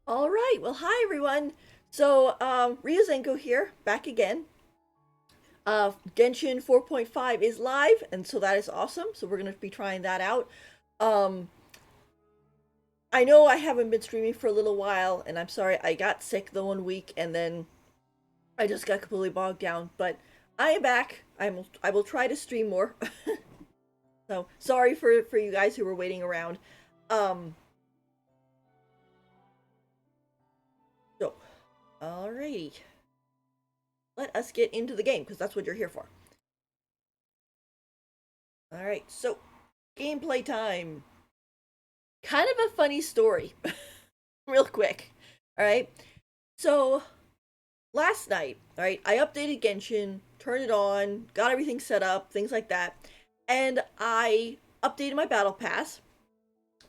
All right. Well, hi everyone. So, Ryuzenko here, back again. Genshin 4.5 is live, and so that is awesome. So we're gonna be trying that out. Um, I know I haven't been streaming for a little while, and I'm sorry I got sick the one week, and then I just got completely bogged down. But I am back. I will try to stream more. So sorry for you guys who were waiting around. Um, so, alrighty. Let us get into the game because that's what you're here for. All right, so gameplay time. Kind of a funny story, real quick. All right, so last night, all right, I updated Genshin, turned it on, got everything set up, things like that, and I updated my battle pass,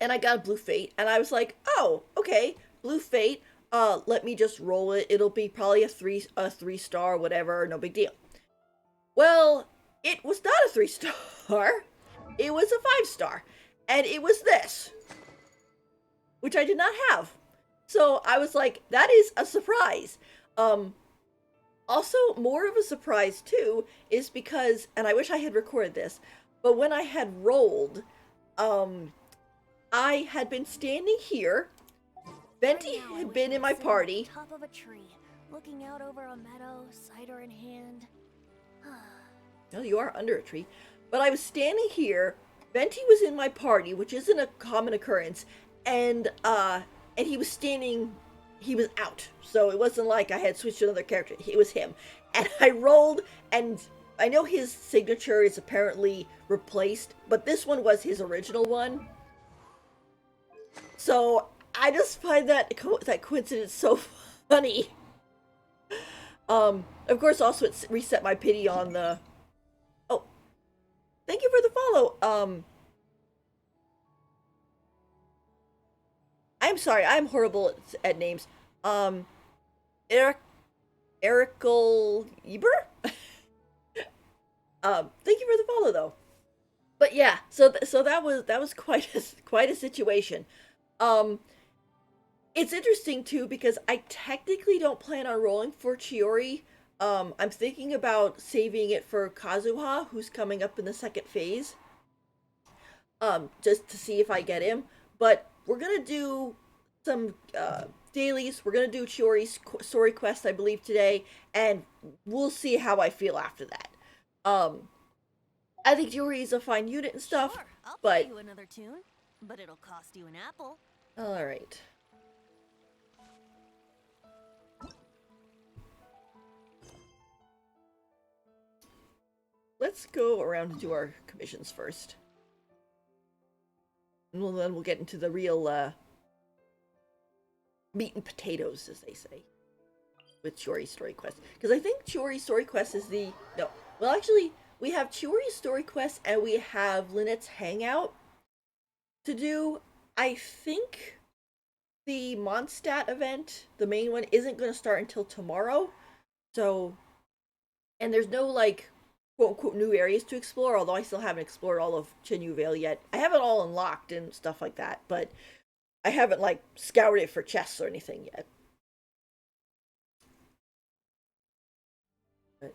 and I got a blue fate, and I was like, oh, okay, blue fate. Let me just roll it. It'll be probably a three star, whatever, no big deal. Well, it was not a 3 star. It was a 5 star. And it was this, which I did not have. So I was like, that is a surprise. Um, Also, more of a surprise too is because, and I wish I had recorded this, but when I had rolled, um, I had been standing here. Venti had been in my party. Top of a tree, looking out over a meadow, cider in hand. No, you are under a tree. But I was standing here. Venti was in my party, which isn't a common occurrence, and he was standing. He was out, so it wasn't like I had switched to another character. It was him, and I rolled, and I know his signature is apparently replaced, but this one was his original one. So I just find that coincidence so funny. Of course, also it reset my pity on the. Oh, thank you for the follow. I'm sorry, I'm horrible at names. Um, Eric, Ericol Eber. Thank you for the follow though. But yeah, so that was quite a situation. Um, it's interesting too because I technically don't plan on rolling for Chiori. I'm thinking about saving it for Kazuha, who's coming up in the second phase. Just to see if I get him. But we're gonna do some dailies. We're gonna do Chiori's story quest, I believe, today, and we'll see how I feel after that. Um, I think Chiori is a fine unit and stuff, Sure, I'll play but you another tune, but it'll cost you an apple. all right. Let's go around and do our commissions first, and then we'll get into the real meat and potatoes, as they say, with Chiori's story quest. Because I think Chiori's story quest is the no. Well, actually, we have Chiori's story quest and we have Lynette's hangout to do. I think the Mondstadt event, the main one, isn't going to start until tomorrow. So, and there's no like quote unquote new areas to explore. Although I still haven't explored all of Chinyu Vale yet. I have it all unlocked and stuff like that, but I haven't like scoured it for chests or anything yet. But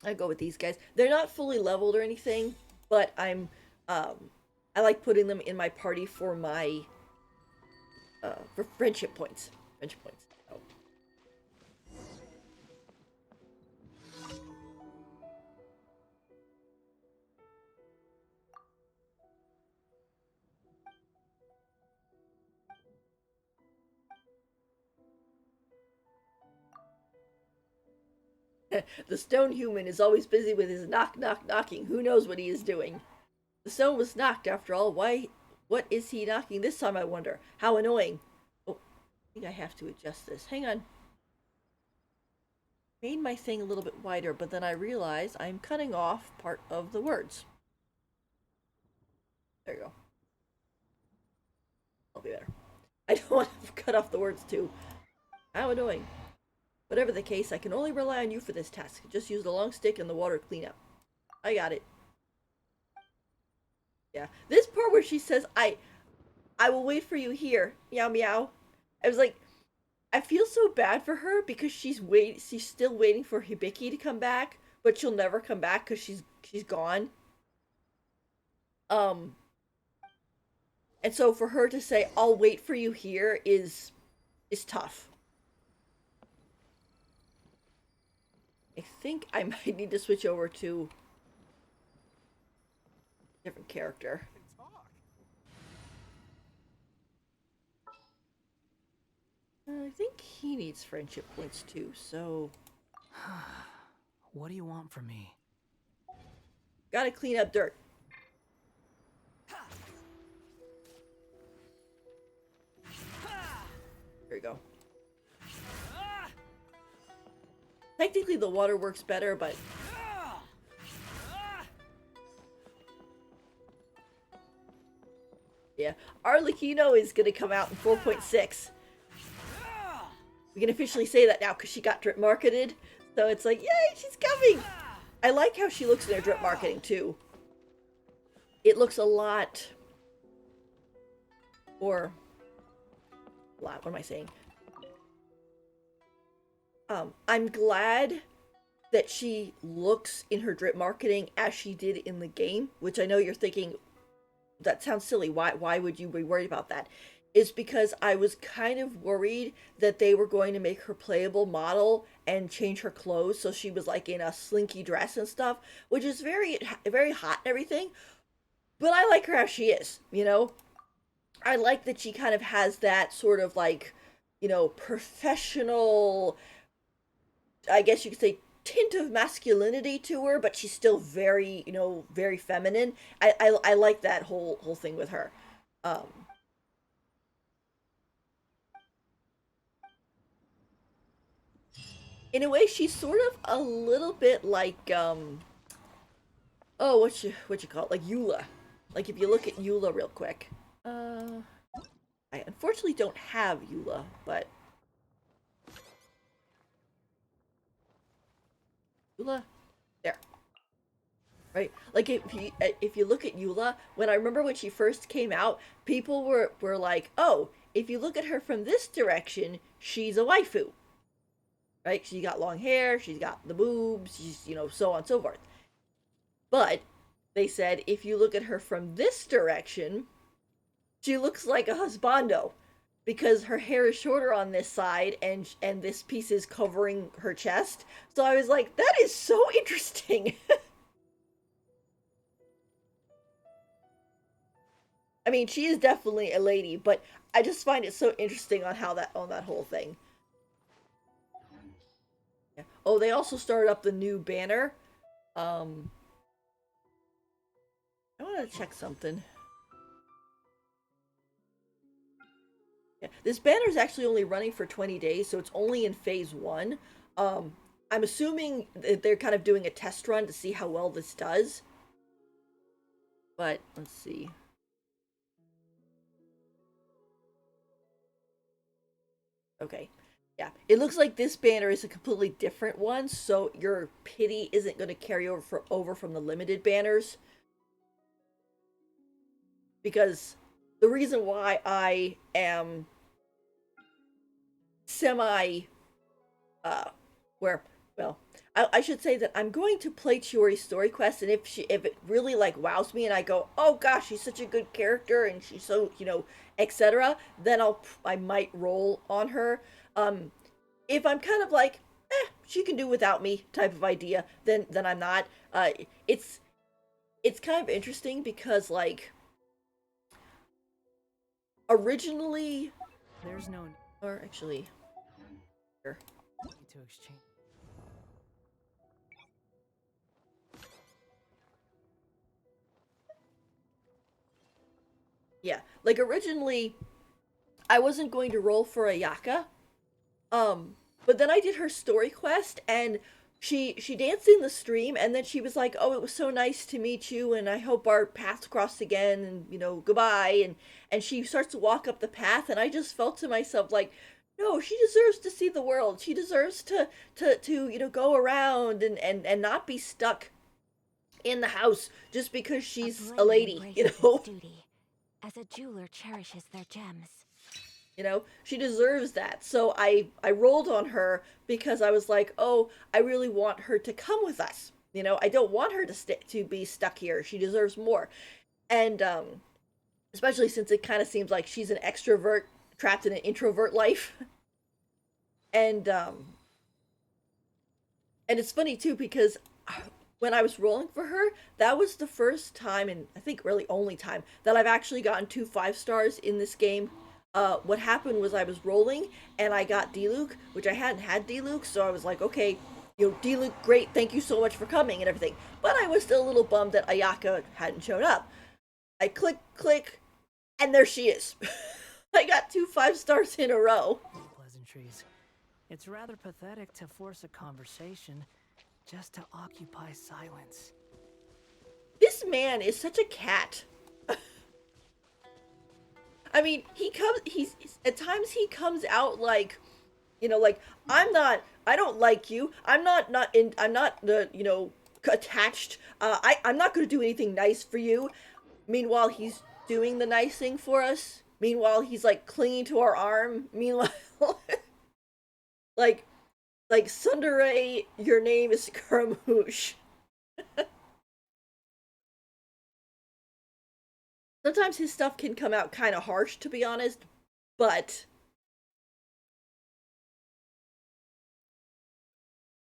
I go with these guys. They're not fully leveled or anything, but um I like putting them in my party for my for friendship points. Friendship points. So. The stone human is always busy with his knock knock knocking. Who knows what he is doing? The stone was knocked after all. Why what is he knocking this time, I wonder? How annoying. Oh, I think I have to adjust this. Hang on. Made my thing a little bit wider, but then I realize I'm cutting off part of the words. There you go. I'll be better. I don't want to cut off the words too. How annoying. Whatever the case, I can only rely on you for this task. Just use the long stick and the water cleanup. I got it. Yeah. This part where she says, I will wait for you here. Meow meow. I was like, I feel so bad for her because she's still waiting for Hibiki to come back, but she'll never come back because she's gone. Um and so for her to say, I'll wait for you here is tough. I think I might need to switch over to a different character. I think he needs friendship points too, so What do you want from me? gotta clean up dirt. There we go. Technically the water works better, but yeah. Arlecchino is gonna come out in 4.6. We can officially say that now because she got drip marketed. So it's like, yay, she's coming! I like how she looks in her drip marketing too. It looks a lot... Or... What am I saying? I'm glad that she looks in her drip marketing as she did in the game, which I know you're thinking, that sounds silly. Why would you be worried about that? Is because I was kind of worried that they were going to make her playable model and change her clothes so she was like in a slinky dress and stuff, which is very, very hot and everything. But I like her as she is, you know? I like that she kind of has that sort of like, you know, professional, I guess you could say, tint of masculinity to her, but she's still very, you know, very feminine. I like that whole thing with her. Um, in a way, she's sort of a little bit like oh, what you call it, like Eula. Like if you look at Eula real quick. I unfortunately don't have Eula, but Eula, there. Right? Like if you look at Eula, when I remember when she first came out, people were like, "Oh, if you look at her from this direction, she's a waifu." Right? She's got long hair, she's got the boobs, she's, you know, so on and so forth. But they said if you look at her from this direction, she looks like a husbando because her hair is shorter on this side and this piece is covering her chest. So I was like, that is so interesting. I mean, she is definitely a lady, but I just find it so interesting on how that on that whole thing. Yeah. Oh, they also started up the new banner. Um, I want to check something. Yeah, this banner is actually only running for 20 days, so it's only in phase one. Um, I'm assuming that they're kind of doing a test run to see how well this does. But let's see. Okay. Yeah, it looks like this banner is a completely different one, so your pity isn't going to carry over from the limited banners. Because the reason why I am semi uh where well I should say that I'm going to play Chiori's story quest, and if it really like wows me and I go, oh gosh, she's such a good character and she's so, you know, etc., then I might roll on her. If I'm kind of like, she can do without me type of idea, then I'm not. It's it's kind of interesting because like originally, There's no or actually here. need to exchange. Yeah, like originally I wasn't going to roll for Ayaka. But then I did her story quest, and she danced in the stream, and then she was like, "Oh, it was so nice to meet you, and I hope our paths cross again, and goodbye." And she starts to walk up the path, and I just felt to myself like, no, she deserves to see the world. She deserves to go around and not be stuck in the house just because A she's a blade lady, embraces its duty, as a jeweler cherishes their gems. She deserves that. So I rolled on her because I was like, oh, I really want her to come with us. I don't want her to be stuck here. She deserves more. And especially since it kind of seems like she's an extrovert trapped in an introvert life. And and it's funny too because when I was rolling for her, that was the first time, and I think really only time, that I've actually gotten 2 5 stars in this game. What happened was I was rolling and I got Diluc, which I hadn't had Diluc, so I was like, okay, Diluc, great, thank you so much for coming and everything. But I was still a little bummed that Ayaka hadn't shown up. I click, and there she is. I got 2 5 stars in a row. Pleasantries. It's rather pathetic to force a conversation just to occupy silence. This man is such a cat. I mean, he's at times he comes out like, like, I don't like you. I'm not attached. I'm not going to do anything nice for you. Meanwhile, he's doing the nice thing for us. Meanwhile, he's like clinging to our arm. Meanwhile, like, Sundere, your name is Scaramouche. Sometimes his stuff can come out kind of harsh, to be honest, but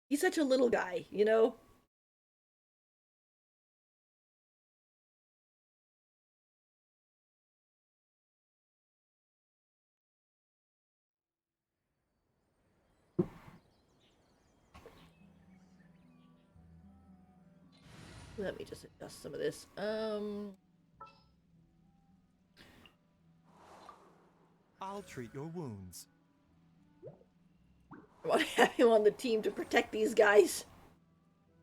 he's such a little guy. Let me just adjust some of this. I'll treat your wounds. I want to have him on the team to protect these guys.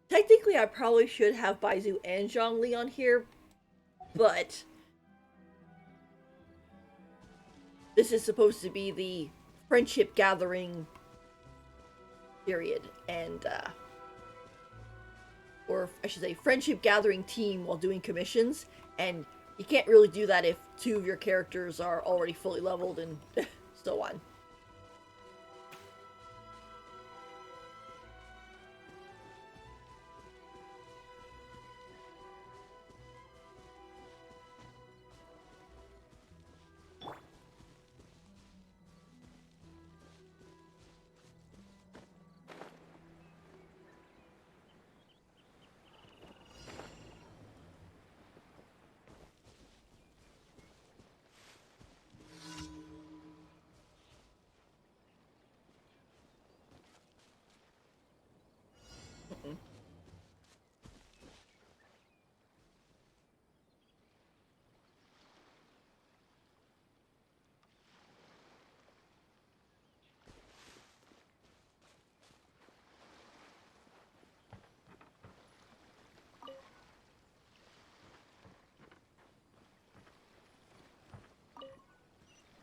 Technically, I probably should have Baizu and Zhongli on here, but this is supposed to be the friendship gathering period, and or I should say friendship gathering team while doing commissions, and you can't really do that if 2 of your characters are already fully leveled and so on.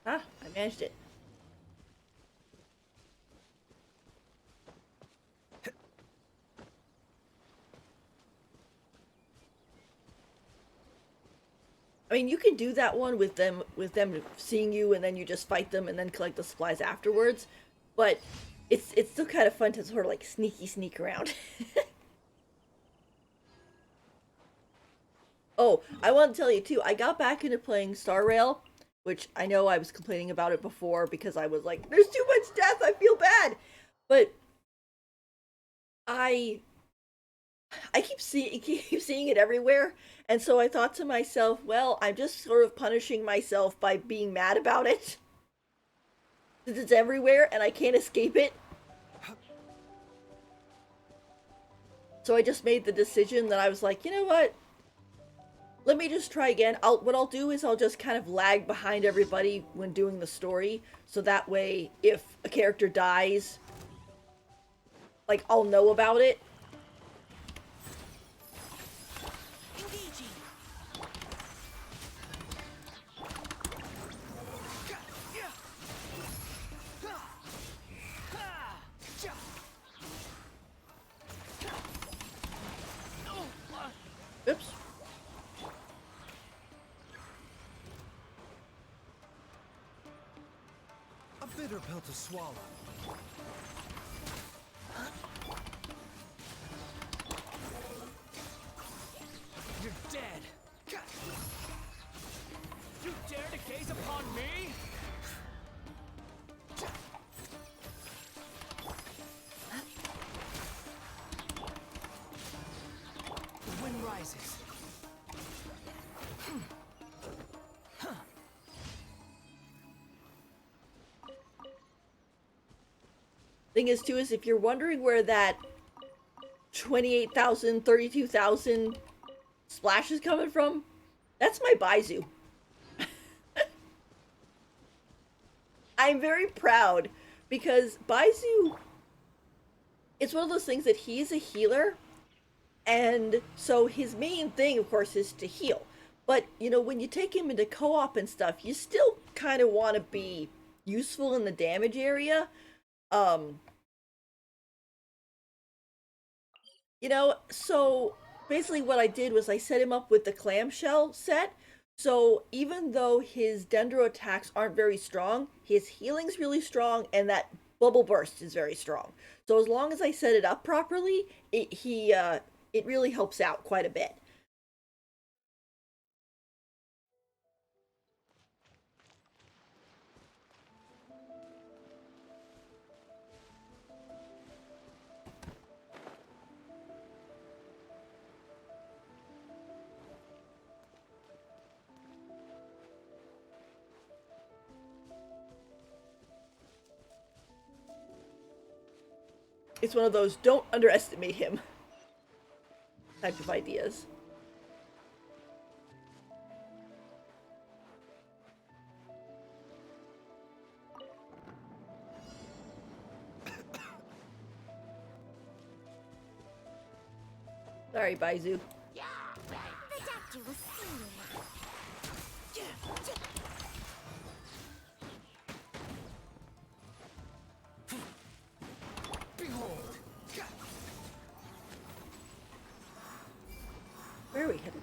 Ah, I managed it. I mean, you can do that one with them seeing you, and then you just fight them and then collect the supplies afterwards. But it's still kind of fun to sort of like sneak around. Oh, I want to tell you too. I got back into playing Star Rail, which I know I was complaining about it before because I was like, "There's too much death. I feel bad." But I keep seeing it everywhere, and so I thought to myself, well, I'm just sort of punishing myself by being mad about it. Since it's everywhere and I can't escape it. So I just made the decision that I was like, you know what? Let me just try again. What I'll do is I'll just kind of lag behind everybody when doing the story, so that way if a character dies, like, I'll know about it. Oops. A bitter pill to swallow. You're dead! You dare to gaze upon me? The wind rises. Thing is, too, is if you're wondering where that 28,000, 32,000 splash is coming from, that's my Baizu. I'm very proud because Baizu, it's one of those things that he is a healer, and so his main thing, of course, is to heal. But, you know, when you take him into co-op and stuff, you still kind of want to be useful in the damage area. You know, so basically what I did was I set him up with the clamshell set. So even though his dendro attacks aren't very strong, his healing's really strong and that bubble burst is very strong. So as long as I set it up properly, it really helps out quite a bit. It's one of those don't underestimate him type of ideas. Sorry, Baizu. The doctor was singing. Behold! Where are we headed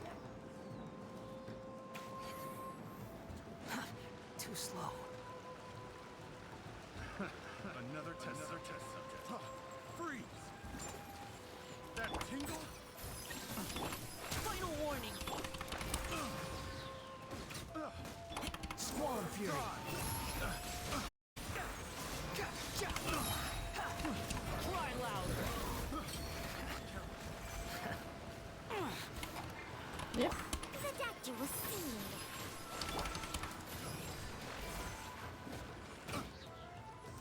now? Too slow. Another test subject. Freeze! That tingle? Final warning. Squall Fury. Cry louder. Yep. The doctor was singing.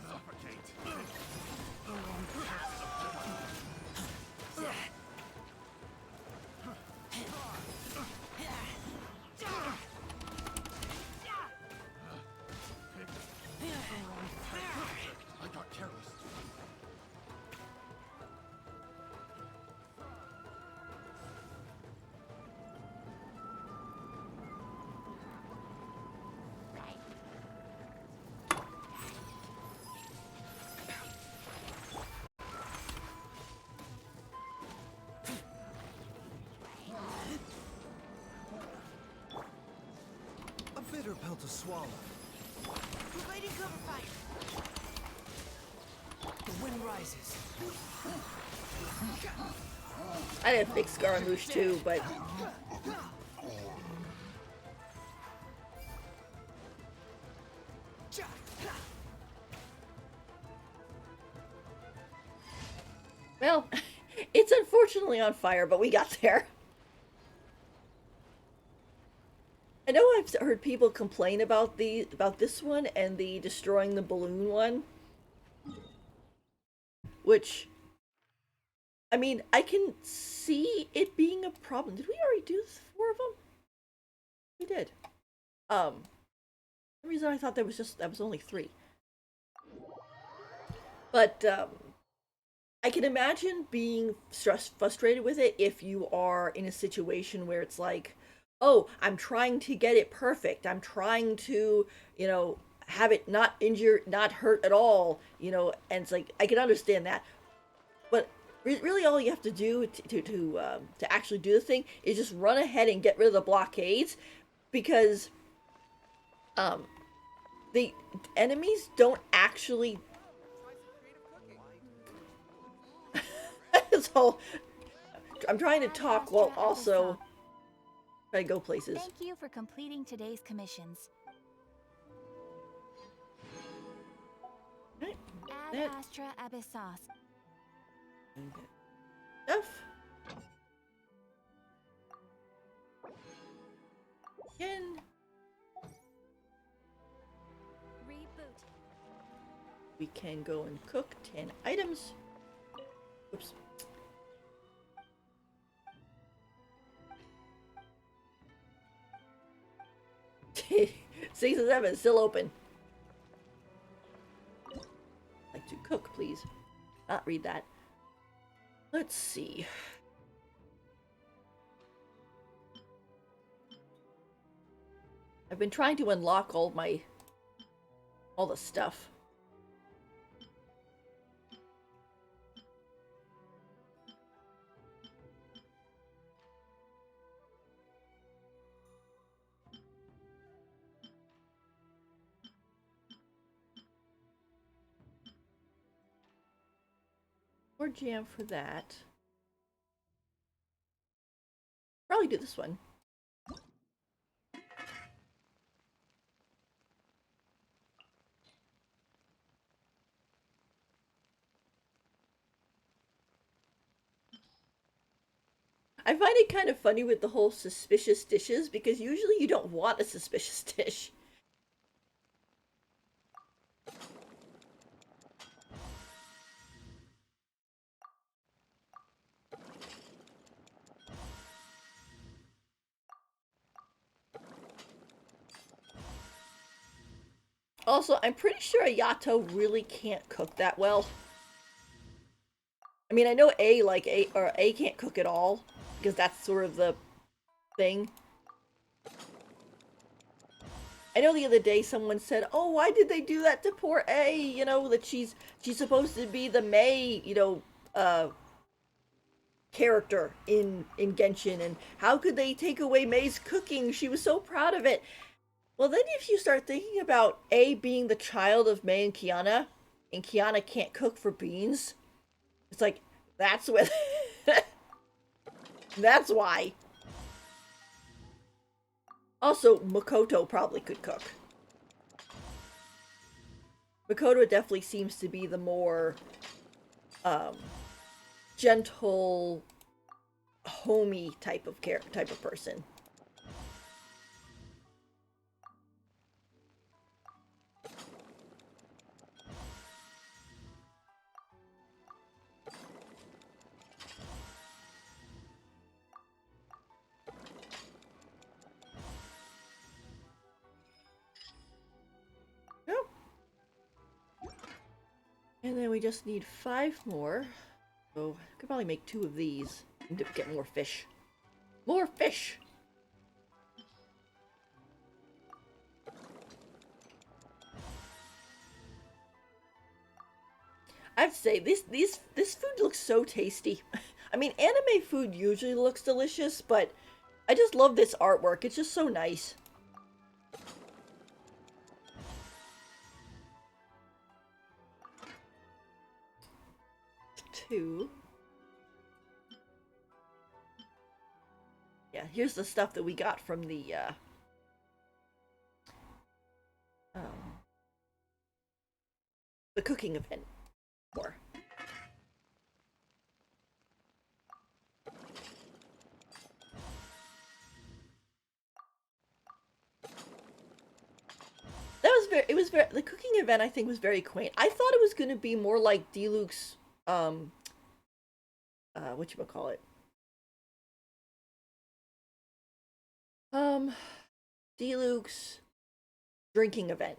Suffocate. I got careless. A bitter pill to swallow. Providing cover fire. The wind rises. I didn't fix Scaramouche too, but well, it's unfortunately on fire, but we got there. I know I've heard people complain about this one and the destroying the balloon one, which, I mean, I can see it being a problem. Did we already do 4 of them? We did. For some reason I thought that was only 3. But I can imagine being frustrated with it if you are in a situation where it's like, oh, I'm trying to get it perfect. I'm trying to, have it not injure, not hurt at all, and it's like I can understand that. But really, all you have to do to actually do the thing is just run ahead and get rid of the blockades, because um the enemies don't actually. So I'm trying to talk while also trying to go places. Thank you for completing today's commissions. Right. Ad That Astra Abyssos. stuff. Again, Reboot. we can go and cook 10 items. Oops. Six and seven is still open. Like to cook, please. Not read that. Let's see. I've been trying to unlock all the stuff. More jam for that. Probably do this one. I find it kind of funny with the whole suspicious dishes, because usually you don't want a suspicious dish. Also, I'm pretty sure Ayato really can't cook that well. I mean, I know A can't cook at all, because that's sort of the thing. I know the other day someone said, "Oh, why did they do that to poor A? That she's supposed to be the Mei, character in Genshin, and how could they take away Mei's cooking? She was so proud of it." Well, then if you start thinking about A being the child of Mei and Kiana can't cook for beans, it's like that's what that's why. Also, Makoto probably could cook. Makoto definitely seems to be the more um, gentle, homey type of person. Yep. And then we just need 5 more. So I could probably make 2 of these and get more fish. More fish! I have to say, this food looks so tasty. I mean, anime food usually looks delicious, but I just love this artwork. It's just so nice. Two. Yeah, here's the stuff that we got from um, the cooking event. More. The cooking event I think was very quaint. I thought it was going to be more like Diluc's whatchamacallit? Um Diluc's drinking event.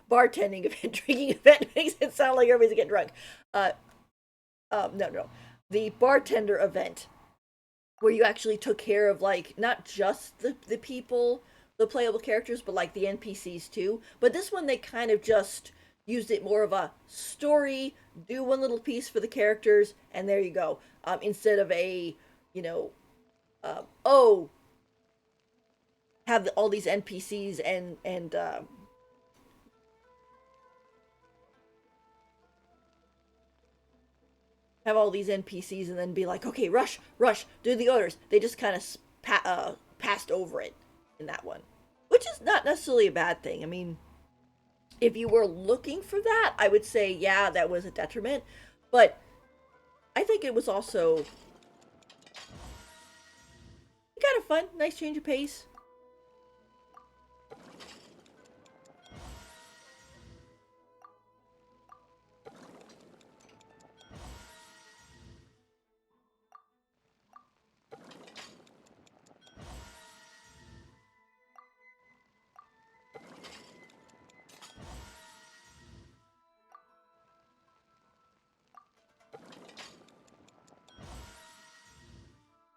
bartending event, drinking event makes it sound like everybody's getting drunk. No. The bartender event where you actually took care of like not just the people, the playable characters, but like the NPCs too. But this one they kind of just used it more of a story, do one little piece for the characters, and there you go. Instead of a, you know, oh, have all these NPCs and have all these NPCs and then be like, okay, rush, do the orders. They just kind of passed over it in that one, which is not necessarily a bad thing. I mean, if you were looking for that, I would say, yeah, that was a detriment. But I think it was also kind of fun, nice change of pace.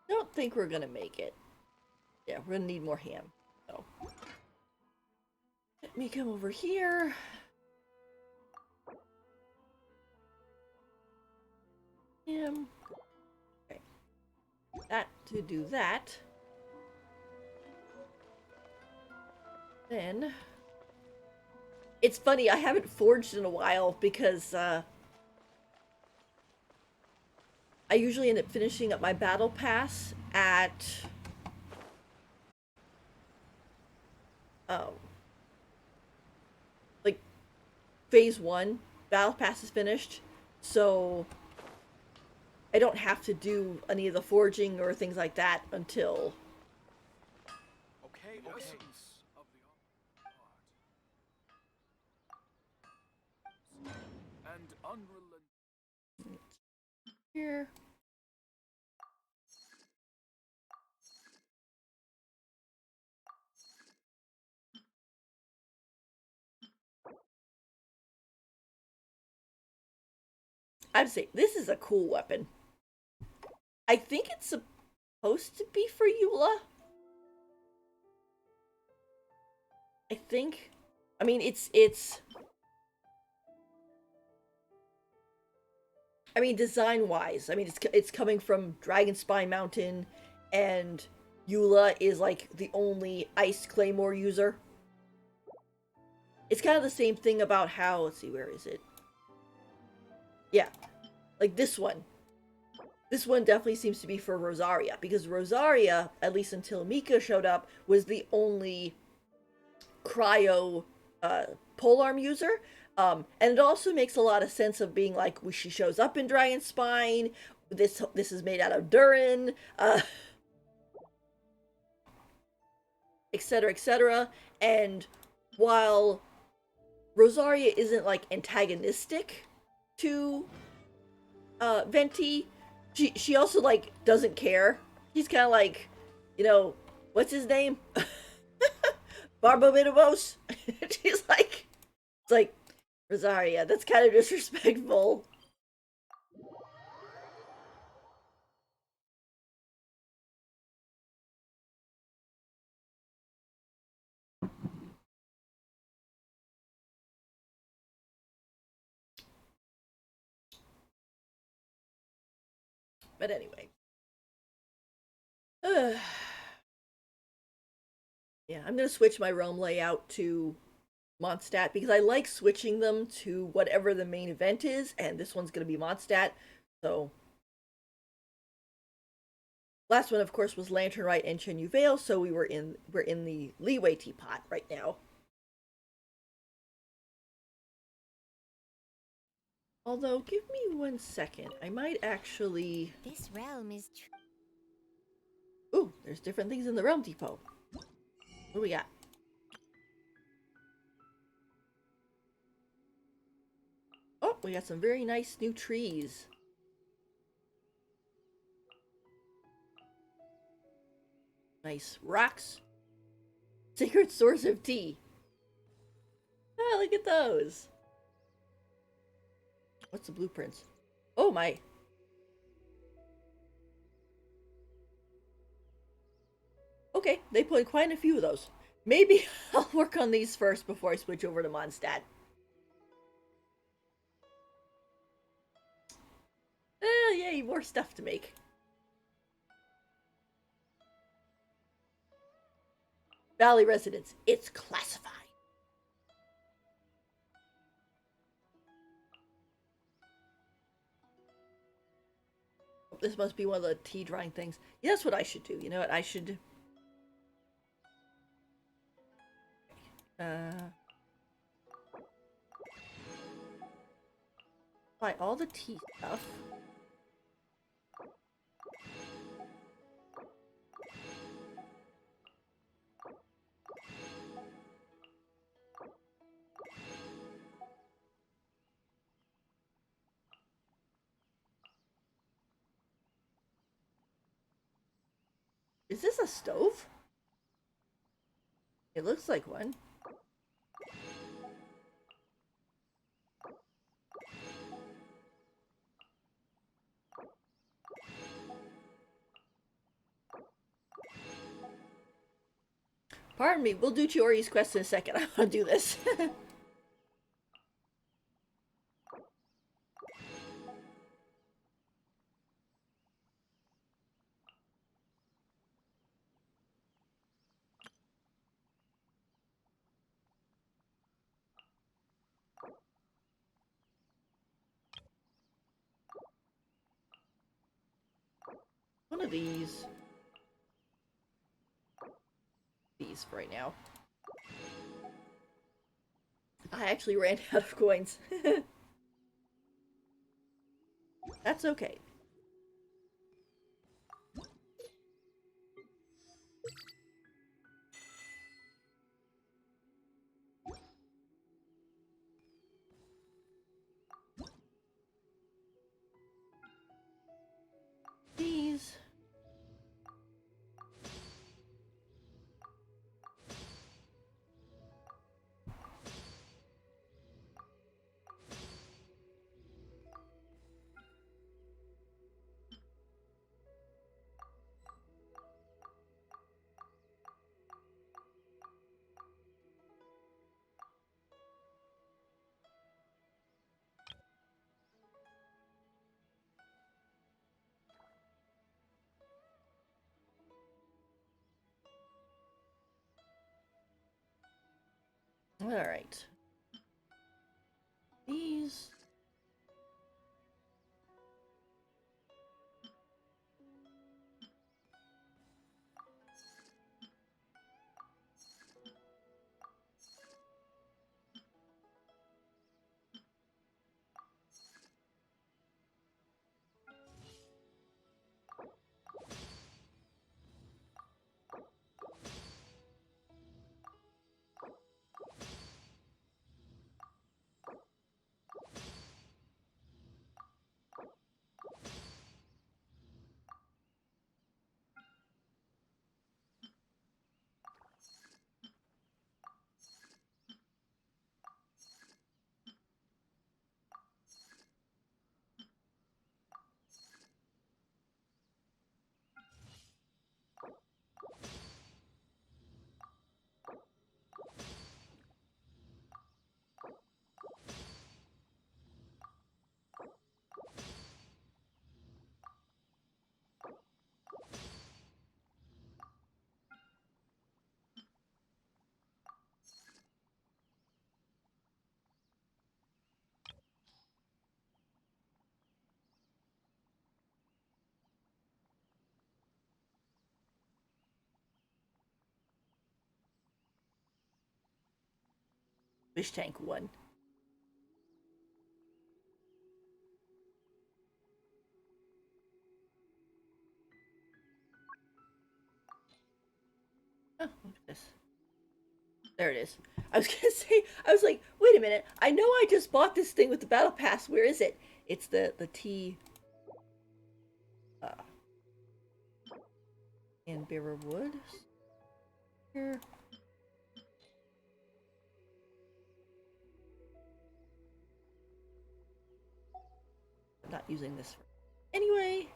Don't think we're gonna make it. Yeah, we're gonna need more ham. So let me come over here. Ham. Okay. That to do that. Then it's funny, I haven't forged in a while because I usually end up finishing up my battle pass at like phase 1. Battle pass is finished, so I don't have to do any of the forging or things like that until Okay. Of the art. And unrelenting. here. I'd say this is a cool weapon. I think it's supposed to be for Eula. I think. I mean, it's. I mean, design-wise, I mean, it's coming from Dragonspine Mountain, and Eula is like the only Ice Claymore user. It's kind of the same thing about how. Let's see, where is it? Yeah, like this one. This one definitely seems to be for Rosaria, because Rosaria, at least until Mika showed up, was the only cryo polearm user. And it also makes a lot of sense of being like, she shows up in Dragonspine. This is made out of Durin, etc., etc. And while Rosaria isn't like antagonistic to Venti, she also like doesn't care. She's kind of like, you know, what's his name? Barbomitabos. She's like, it's like, Rosaria, that's kind of disrespectful. But anyway. Yeah, I'm going to switch my realm layout to Mondstadt because I like switching them to whatever the main event is, and this one's going to be Mondstadt. So last one, of course, was Lantern Rite and Chen Yu Vale, so we're in the Leeway Teapot right now. Although, give me 1 second. I might actually. This realm is Ooh, there's different things in the Realm Depot. What do we got? Oh, we got some very nice new trees. Nice rocks. Sacred source of tea. Well, look at those. What's the blueprints? Oh my. Okay, they put quite a few of those. Maybe I'll work on these first before I switch over to Mondstadt. Yay, more stuff to make. Valley residence. It's classified. This must be one of the tea drying things. Yeah, that's what I should do. You know what? I should... buy all the tea stuff. Is this a stove? It looks like one. Pardon me, we'll do Chiori's quest in a second. I want to do this. One of these. These for right now. I actually ran out of coins. That's okay. These. All right. These. Fish tank 1. Oh, look at this. There it is. I was gonna say, I was like, wait a minute. I know I just bought this thing with the battle pass. Where is it? It's the tea. And Bearer Wood. Here. not using this for anyway.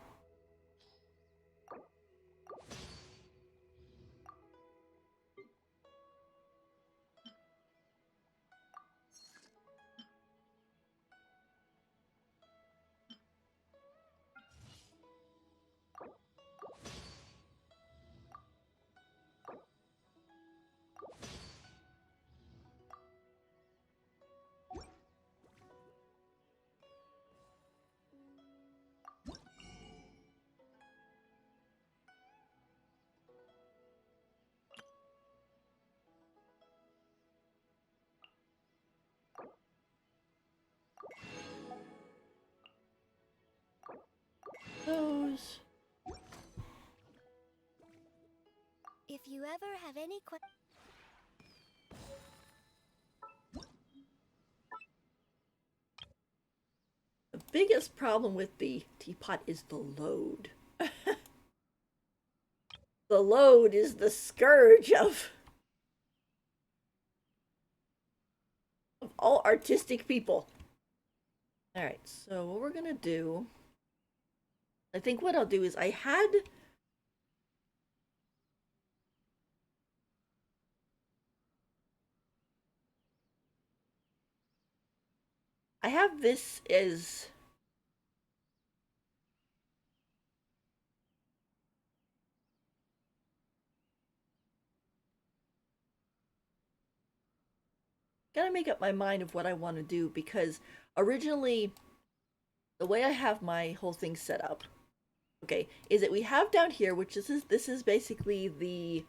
Those. If you ever have any questions. The biggest problem with the teapot is the load. The load is the scourge of all artistic people. Alright, so what we're gonna do, I think what I'll do is I have this as gotta make up my mind of what I want to do, because originally the way I have my whole thing set up, okay, is that we have down here, which this is basically the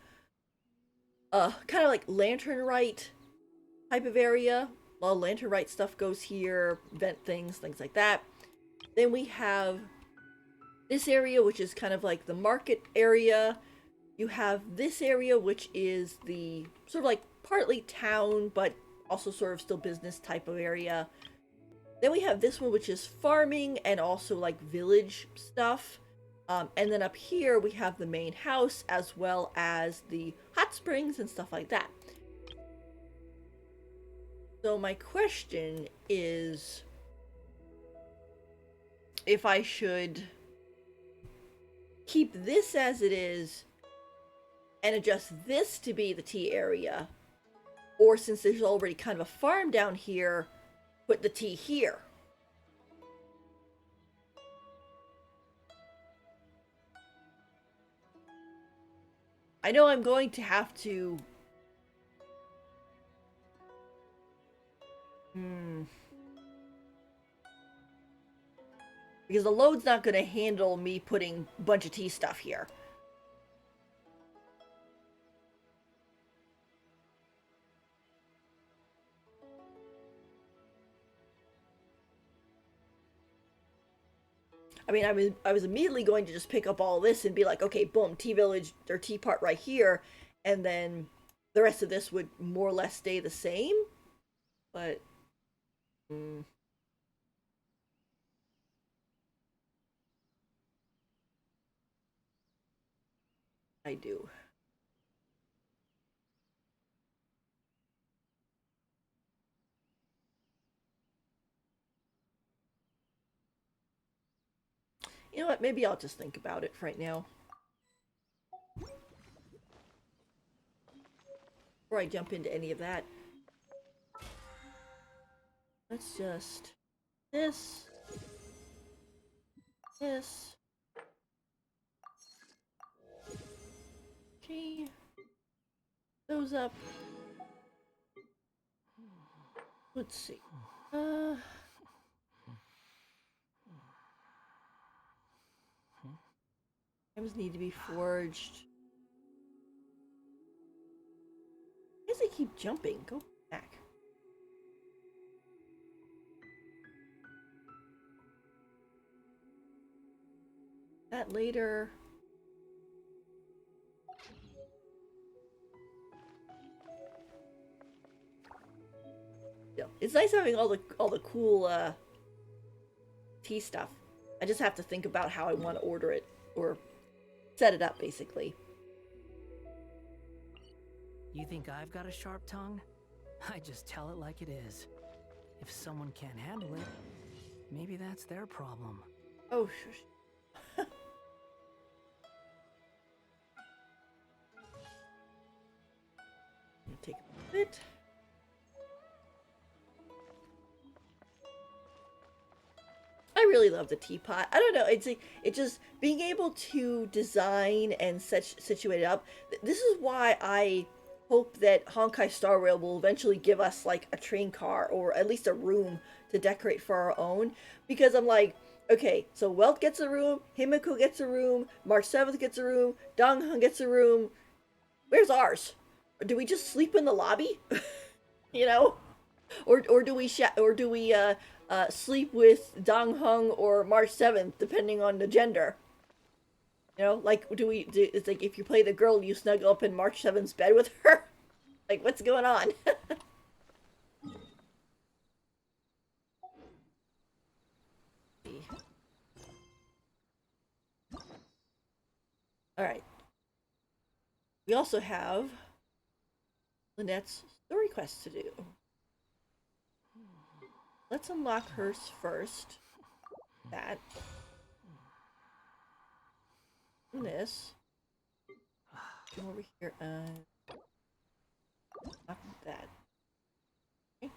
kind of like lantern right type of area. All lantern right stuff goes here, vent things like that. Then we have this area, which is kind of like the market area. You have this area, which is the sort of like partly town, but also sort of still business type of area. Then we have this one, which is farming and also like village stuff. And then up here, we have the main house as well as the hot springs and stuff like that. So my question is if I should keep this as it is and adjust this to be the tea area, or since there's already kind of a farm down here, put the tea here. I know I'm going to have to because the load's not going to handle me putting a bunch of tea stuff here. I mean, I was immediately going to just pick up all this and be like, okay, boom, tea village or tea part right here, and then the rest of this would more or less stay the same. But I do. You know what? Maybe I'll just think about it right now. Before I jump into any of that. Let's just... This. Okay. Those up. Let's see. Items need to be forged. Why does it keep jumping? Go back. That later. Yeah, it's nice having all the cool tea stuff. I just have to think about how I want to order it or set it up, basically. You think I've got a sharp tongue? I just tell it like it is. If someone can't handle it, maybe maybe that's their problem. Oh, shush. Take a bit. I really love the teapot. I don't know. It's like, it just being able to design and situate it up. This is why I hope that Honkai Star Rail will eventually give us like a train car or at least a room to decorate for our own. Because I'm like, okay, so Welt gets a room, Himiko gets a room, March 7th gets a room, Donghun gets a room. Where's ours? Or do we just sleep in the lobby? You know? Or do we sleep with Dong Hung or March 7th, depending on the gender? You know, like, it's like if you play the girl, you snuggle up in March 7th's bed with her? Like, what's going on? Alright. We also have Lynette's story quest to do. Let's unlock hers first. That. And this. Come over here and unlock that. Okay.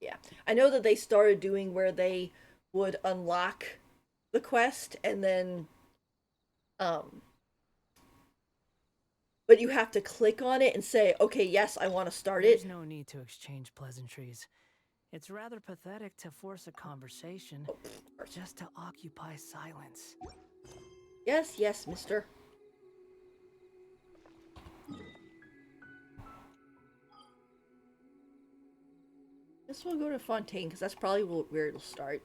Yeah. I know that they started doing where they would unlock the quest and then but you have to click on it and say, okay, yes, I want to start it. There's no need to exchange pleasantries. It's rather pathetic to force a conversation just to occupy silence. Yes, yes, mister. This will go to Fontaine, because that's probably where it'll start.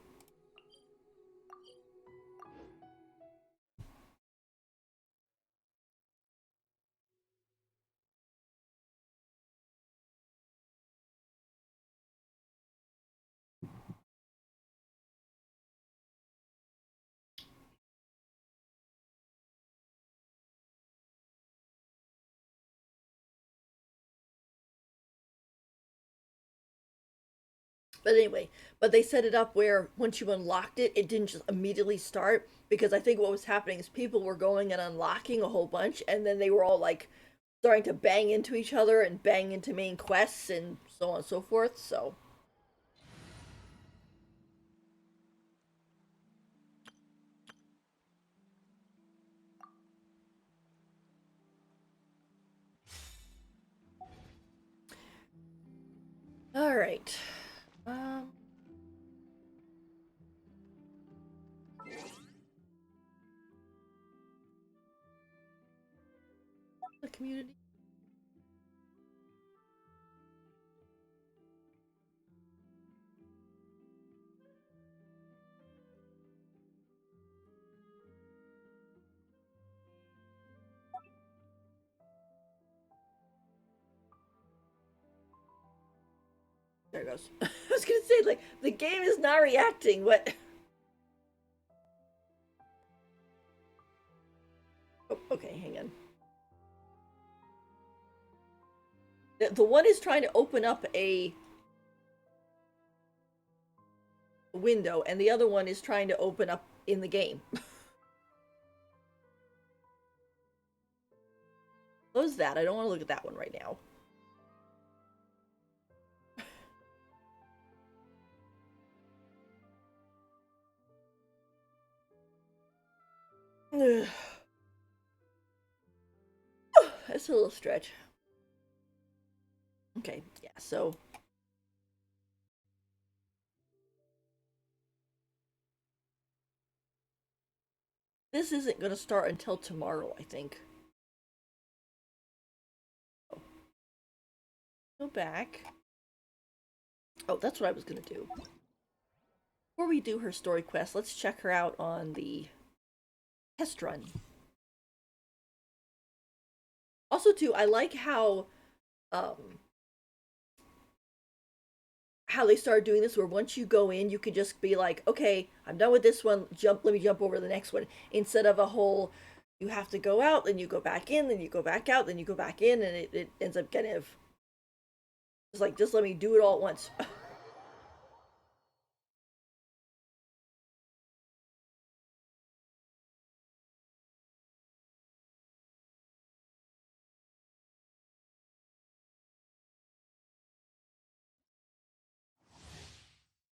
But anyway, but they set it up where once you unlocked it, it didn't just immediately start, because I think what was happening is people were going and unlocking a whole bunch, and then they were all like starting to bang into each other and bang into main quests and so on and so forth. So all right. Um the community. There it goes. I was gonna say, like, the game is not reacting. What? Oh, okay, hang on. The one is trying to open up a window, and the other one is trying to open up in the game. Close that. I don't want to look at that one right now. That's a little stretch. Okay, yeah, so this isn't going to start until tomorrow, I think. Go back. Oh, that's what I was going to do. Before we do her story quest, let's check her out on the test run. Also, too, I like how they started doing this, where once you go in, you could just be like, okay, I'm done with this one, let me jump over to the next one, instead of a whole, you have to go out, then you go back in, then you go back out, then you go back in, and it ends up kind of It's like, just let me do it all at once.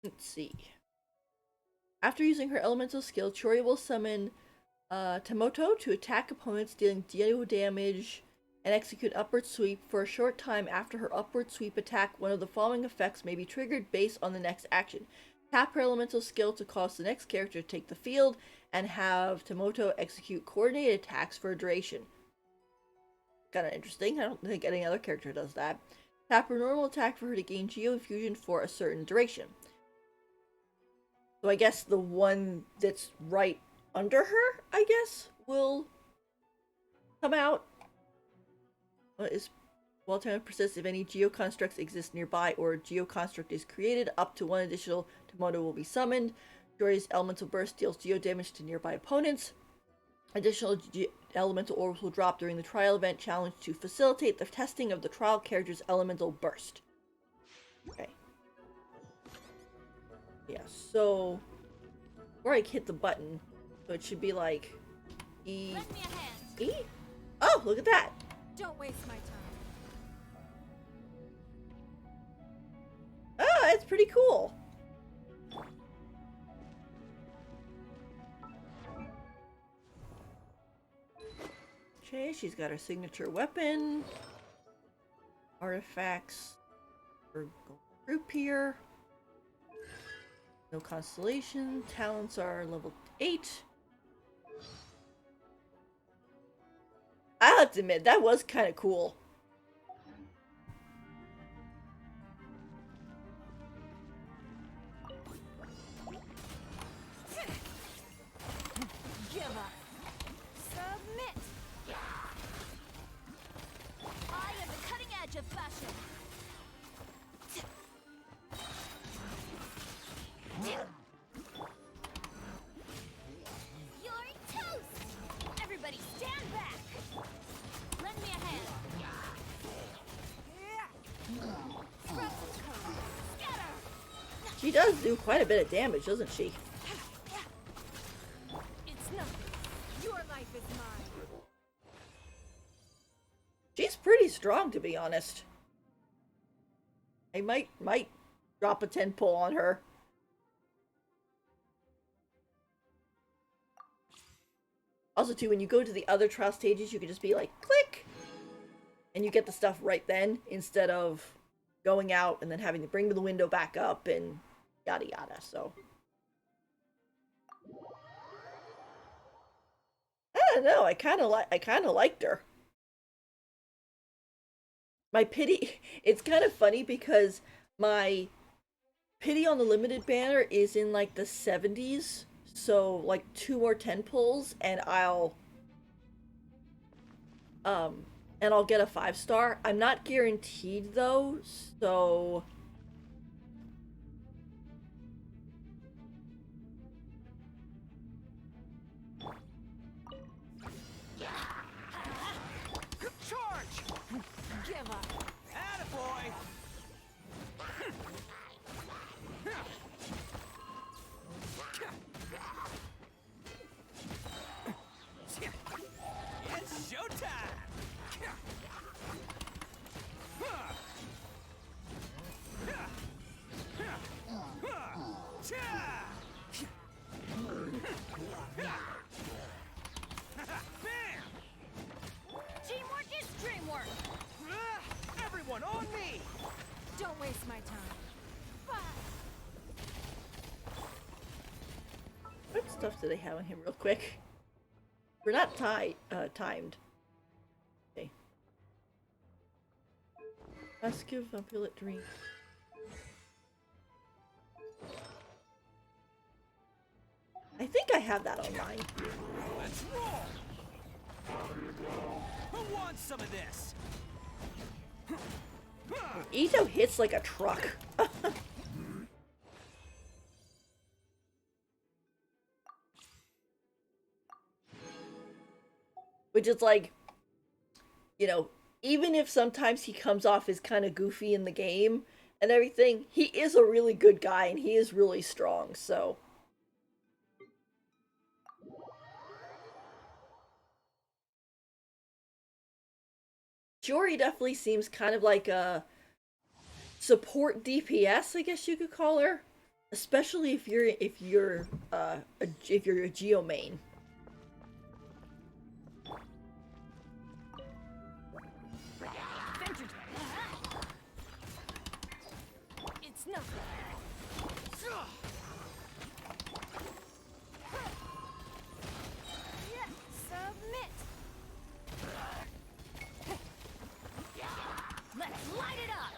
Let's see. After using her elemental skill, Chori will summon Tamoto to attack opponents, dealing zero damage, and execute upward sweep. For a short time after her upward sweep attack, one of the following effects may be triggered based on the next action. Tap her elemental skill to cause the next character to take the field, and have Tamoto execute coordinated attacks for a duration. Kinda interesting. I don't think any other character does that. Tap her normal attack for her to gain Geo Infusion for a certain duration. So I guess the one that's right under her, I guess, will come out. While time persists, if any geoconstructs exist nearby or a geoconstruct is created, up to one additional Tamoto will be summoned. Jory's elemental burst deals geo damage to nearby opponents. Additional elemental orbs will drop during the trial event challenge to facilitate the testing of the trial character's elemental burst. Okay. Yeah, so before I hit the button, so it should be like E. Lend me a hand. E? Oh, look at that! Don't waste my time. Oh, that's pretty cool. Okay, she's got her signature weapon. Artifacts. Her group here. No constellation. Talents are level 8. I have to admit, that was kind of cool. Give up. Submit. I am the cutting edge of fashion. You're toast. Everybody stand back. Lend me a hand. Throw some code. Scatter. She does do quite a bit of damage, doesn't she? It's nothing. Your life is mine. She's pretty strong, to be honest. I might drop a 10 pull on her. Also, too, when you go to the other trial stages, you can just be like, click! And you get the stuff right then, instead of going out and then having to bring the window back up and yada yada, so. I don't know, I kinda liked her. My pity, it's kind of funny because my pity on the limited banner is in like the 70s. So like 2 more 10 pulls and I'll get a 5-star. I'm not guaranteed though, so Charge! Give up. Attaboy! It's showtime! Teamwork is dreamwork. Everyone on me! Don't waste my time. what stuff do they have on him real quick? We're not timed. Okay. Rescue Vampulate Dream. I think I have that online. Let's roll! Who wants some of this? Ito hits like a truck. Which is like, you know, even if sometimes he comes off as kind of goofy in the game and everything, he is a really good guy and he is really strong. So Jory definitely seems kind of like a support DPS, I guess you could call her, especially if you're a Geo main. It's nothing. Submit. Let's light it up.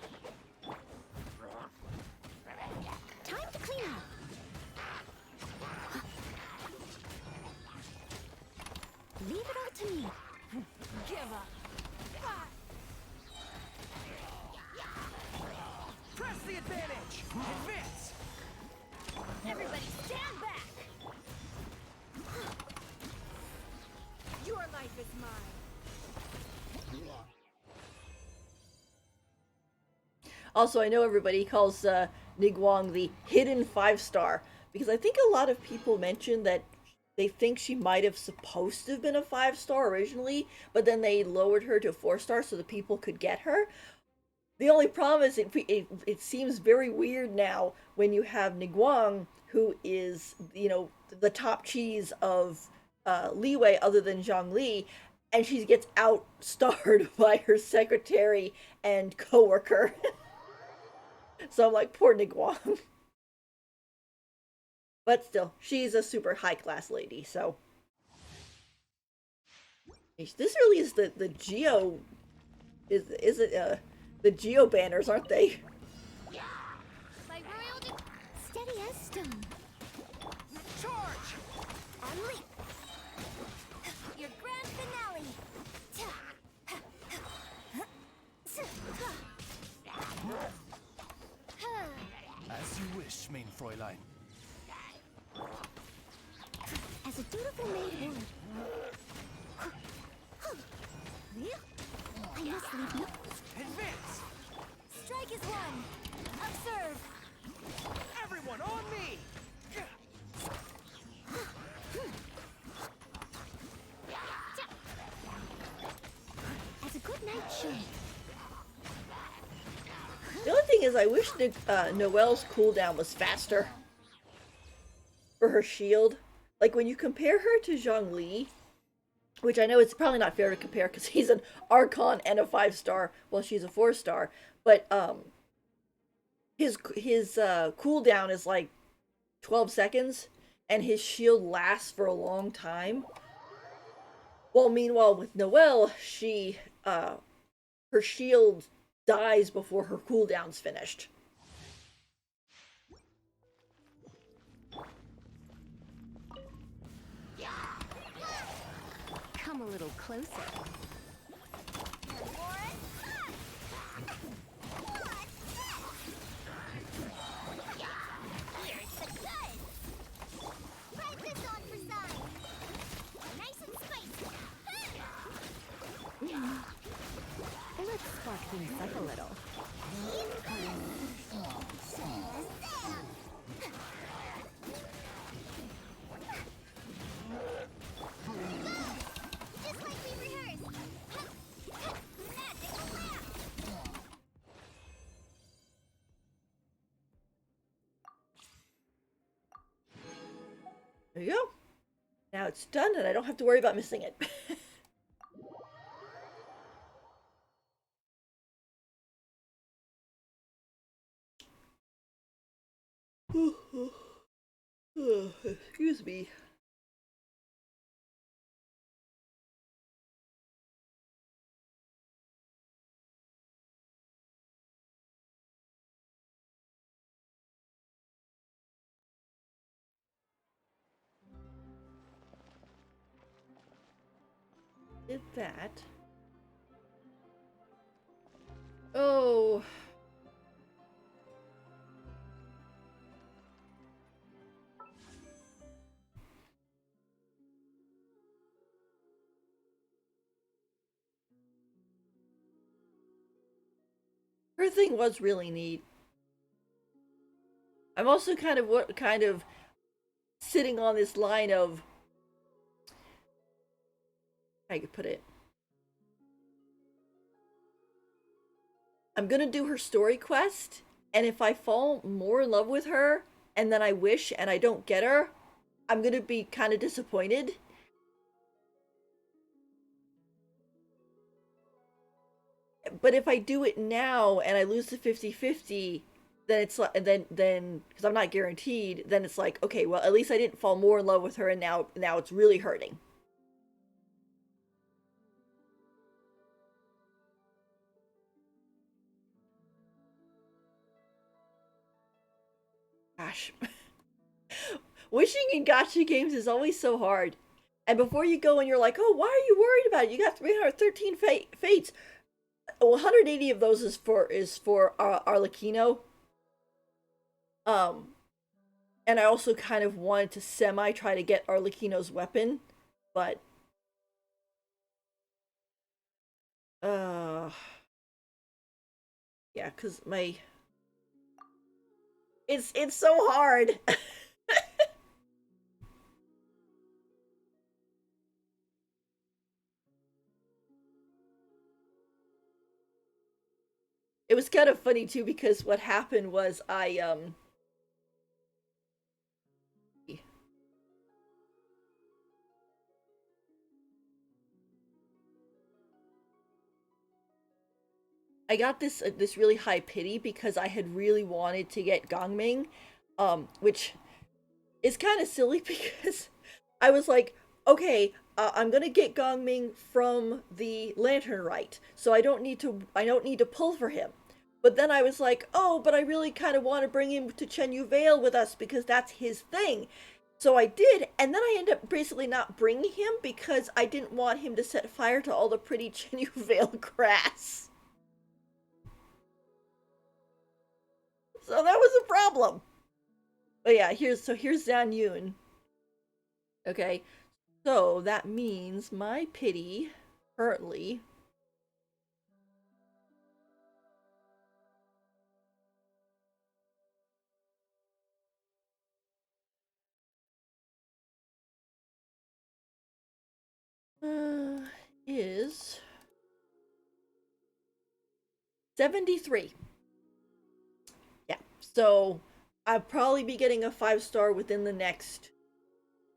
Time to clean up. Leave it all to me. Give up. Press the advantage. Advance. Everybody stand back. Your life is mine. Also, I know everybody calls Niguang the hidden 5-star because I think a lot of people mentioned that they think she might have supposed to have been a 5-star originally, but then they lowered her to 4-star so that people could get her. The only problem is it seems very weird now when you have Niguang, who is, you know, the top cheese of Liwei other than Zhongli, and she gets outstarred by her secretary and coworker. So I'm like, poor Niguang. But still, she's a super high-class lady, so... This really is the Geo... Is it, the Geo banners, aren't they? My royal steady as stone. Charge. On leap. Your grand finale. As you wish, main Fräulein. As a dutiful maid would. I must leave no. Advance. Strike is one. Observe. Everyone on me. As a good night should. The only thing is, I wish Noelle's cooldown was faster for her shield. Like, when you compare her to Zhongli, which I know it's probably not fair to compare because he's an Archon and a 5-star while she's a 4-star, but his cooldown is like 12 seconds and his shield lasts for a long time. Well, meanwhile with Noelle, she her shield dies before her cooldown's finished. Come a little closer. Let's spark things up a little. Just like we rehearsed. Magical lamp. There you go. Now it's done and I don't have to worry about missing it. Excuse me. Did that. Oh. Her thing was really neat. I'm also kind of sitting on this line of how I could put it. I'm gonna do her story quest, and if I fall more in love with her, and then I wish and I don't get her, I'm gonna be kind of disappointed. But if I do it now and I lose the 50-50, then it's like then because I'm not guaranteed, then it's like, okay, well, at least I didn't fall more in love with her, and now it's really hurting. Gosh. Wishing in gacha games is always so hard. And before you go and you're like, oh, why are you worried about it? You got 313 fates. 180 of those is for Arlecchino. And I also kind of wanted to semi try to get Arlecchino's weapon, but yeah, cuz it's so hard. It was kind of funny too because what happened was I got this really high pity because I had really wanted to get Gongming, which is kind of silly because I was like, okay, I'm gonna get Gongming from the Lantern Rite, so I don't need to pull for him. But then I was like, oh, but I really kind of want to bring him to Chen Yu Vale with us because that's his thing. So I did, and then I ended up basically not bringing him because I didn't want him to set fire to all the pretty Chen Yu Vale grass. So that was a problem. But yeah, here's Zhang Yun. Okay, so that means my pity currently is 73. Yeah, so I'll probably be getting a 5-star within the next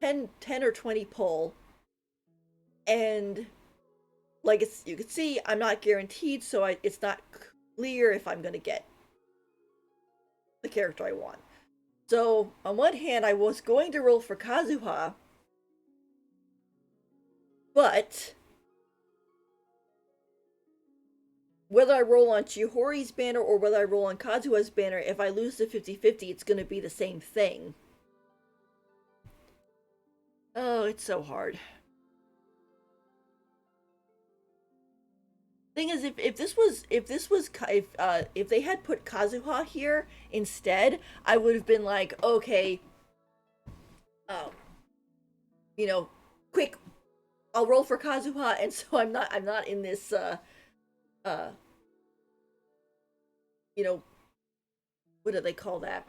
10 or 20 pull. And like you can see, I'm not guaranteed, so it's not clear if I'm going to get the character I want. So on one hand, I was going to roll for Kazuha, but whether I roll on Chihori's banner or whether I roll on Kazuha's banner, if I lose the 50-50, it's going to be the same thing. Oh, it's so hard. Thing is, if they had put Kazuha here instead, I would have been like, okay, you know, quick, I'll roll for Kazuha, and so I'm not in this you know, what do they call that?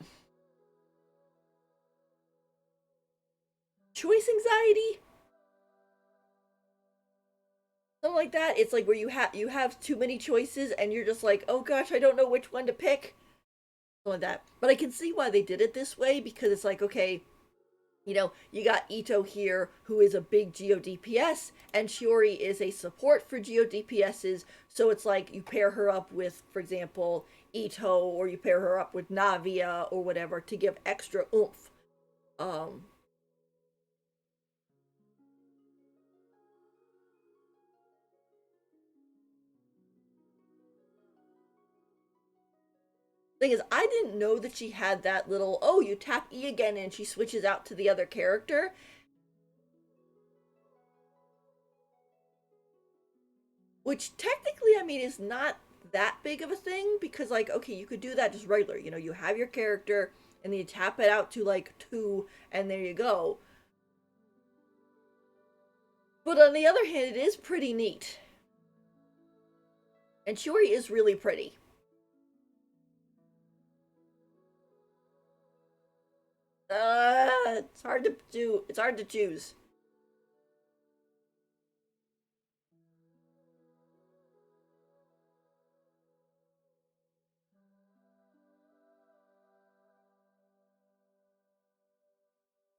Choice anxiety? Something like that. It's like where you have too many choices and you're just like, oh gosh, I don't know which one to pick. Something like that. But I can see why they did it this way because it's like, okay, you got Ito here, who is a big Geo DPS, and Shiori is a support for Geo DPSs, so it's like you pair her up with, for example, Ito, or you pair her up with Navia, or whatever, to give extra oomph. Thing is, I didn't know that she had that little, oh, you tap E again and she switches out to the other character. Which technically, I mean, is not that big of a thing because, like, okay, you could do that just regular. You have your character and then you tap it out to like 2 and there you go. But on the other hand, it is pretty neat. And Shiori is really pretty. It's hard to do. It's hard to choose.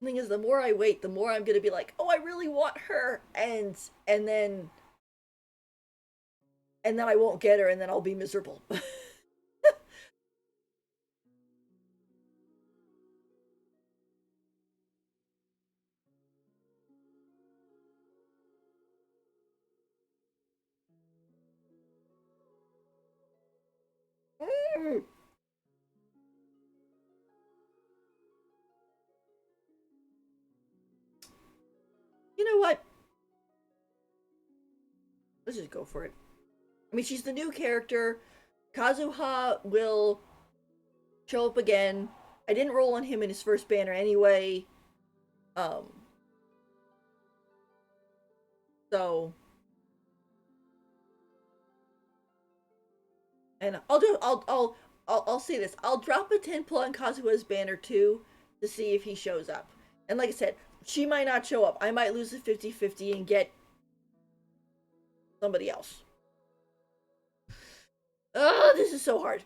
Thing is, the more I wait, the more I'm gonna be like, oh, I really want her, and then I won't get her, and then I'll be miserable. Mm. You know what? Let's just go for it. I mean, she's the new character. Kazuha will show up again. I didn't roll on him in his first banner anyway. Um. So. And I'll say this. I'll drop a 10 pull on Kazuha's banner too to see if he shows up. And like I said, she might not show up. I might lose a 50-50 and get somebody else. Oh, this is so hard.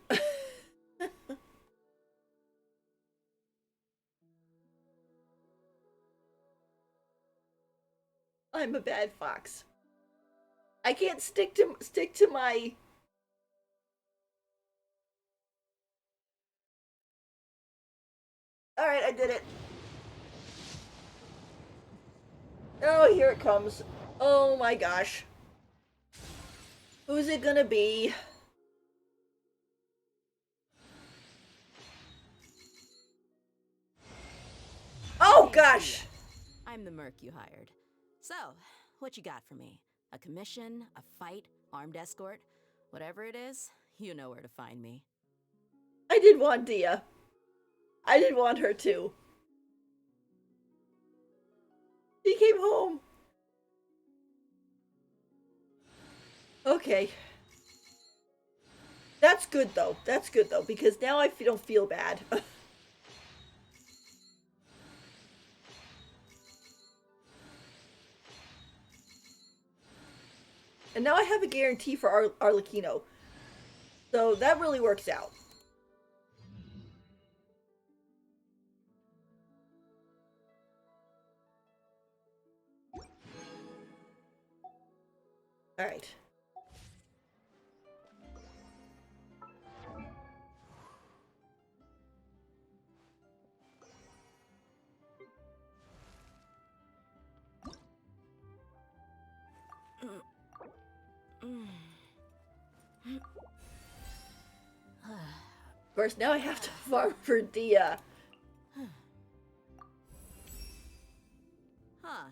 I'm a bad fox. I can't stick to my. All right, I did it. Oh, here it comes. Oh my gosh. Who's it gonna be? Oh gosh. I'm the merc you hired. So, what you got for me? A commission, a fight, armed escort? Whatever it is, you know where to find me. I did want Dia. I did want her too. She came home. Okay. That's good though. That's good though, because now I don't feel bad. And now I have a guarantee for Arlecchino. So that really works out. Alright. Of course, now I have to farm for Dia. Huh.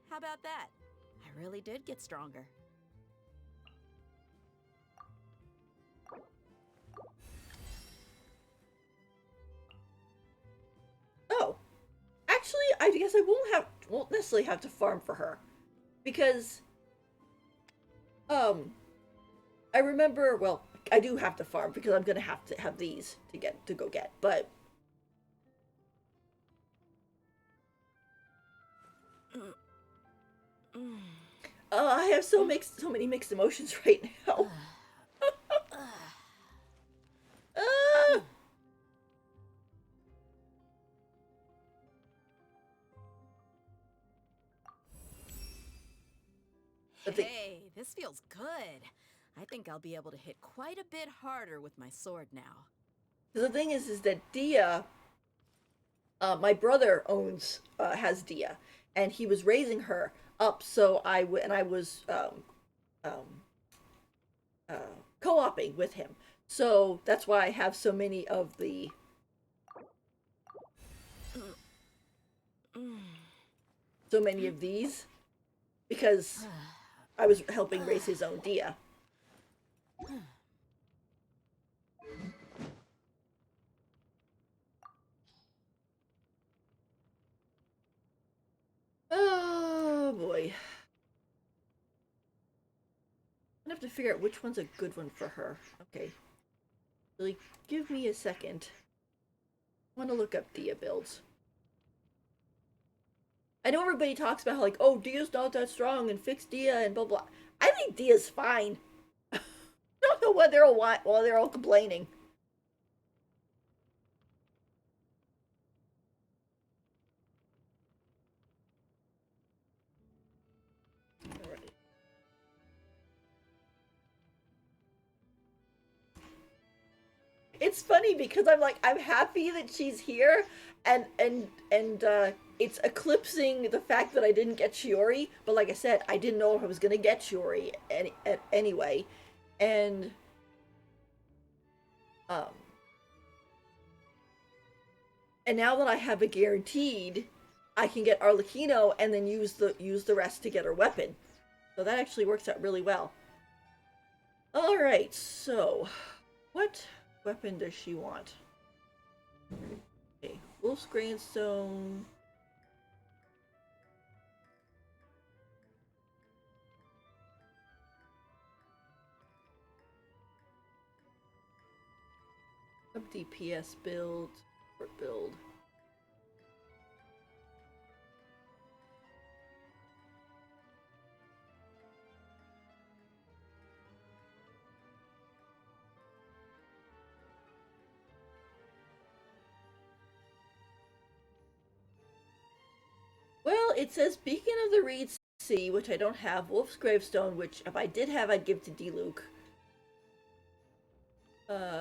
How about that? I really did get stronger. Oh. Actually, I guess I won't necessarily have to farm for her. Because I remember, well, I do have to farm because I'm gonna have to have these to go get, but I have so many mixed emotions right now. Ah! Hey, this feels good. I think I'll be able to hit quite a bit harder with my sword now. The thing is that Dia, my brother has Dia, and he was raising her up. So I was uh, co-oping with him. So that's why I have so many of the. So many of these, because I was helping raise his own Dia. Oh boy. I'm gonna have to figure out which one's a good one for her. Okay. Really, give me a second. I want to look up Dia builds. I know everybody talks about how, like, oh, Dia's not that strong and fix Dia and blah blah. I think Dia's fine. I don't know what they're all complaining. Alright. It's funny because I'm happy that she's here, and it's eclipsing the fact that I didn't get Shiori. But like I said, I didn't know if I was gonna get Shiori anyway, and um, and now that I have it guaranteed, I can get Arlecchino and then use the rest to get her weapon. So that actually works out really well. All right, so what weapon does she want? Okay, Wolf's Grandstone. Sub DPS build, or build. Well, it says Beacon of the Reed Sea, which I don't have. Wolf's Gravestone, which if I did have, I'd give to D-Luke.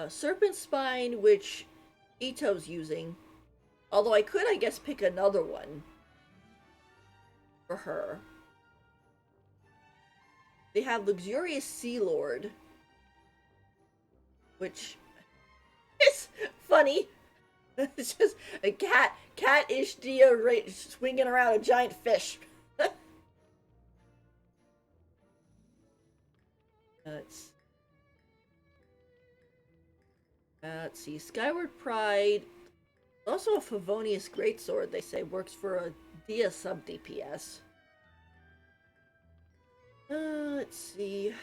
Serpent Spine, which Ito's using. Although I could, I guess, pick another one for her. They have Luxurious Sea Lord, which is funny. It's just a cat-ish Dia swinging around a giant fish. Let's see. Skyward Pride. Also a Favonius Greatsword, they say, works for a Dia sub DPS. Let's see.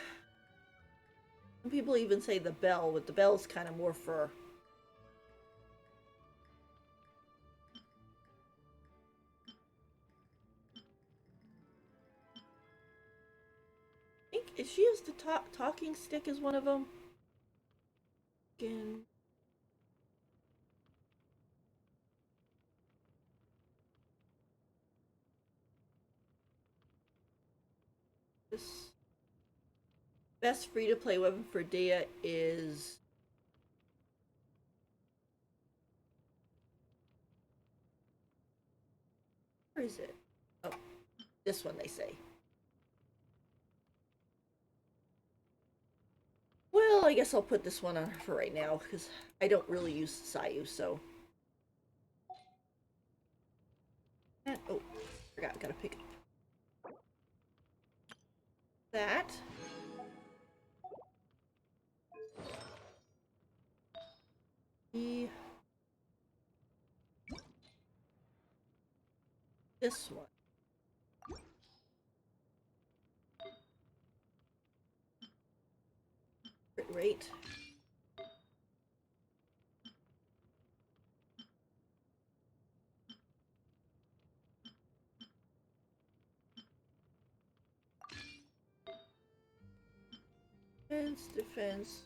Some people even say the bell, but the bell's kind of more for... I think, is she used the talking stick as one of them? Again. This best free-to-play weapon for Dia is... Where is it? Oh, this one, they say. Well, I guess I'll put this one on for right now, because I don't really use Sayu, so... And, oh, forgot, gotta pick up that. This one. Crit rate. Defense.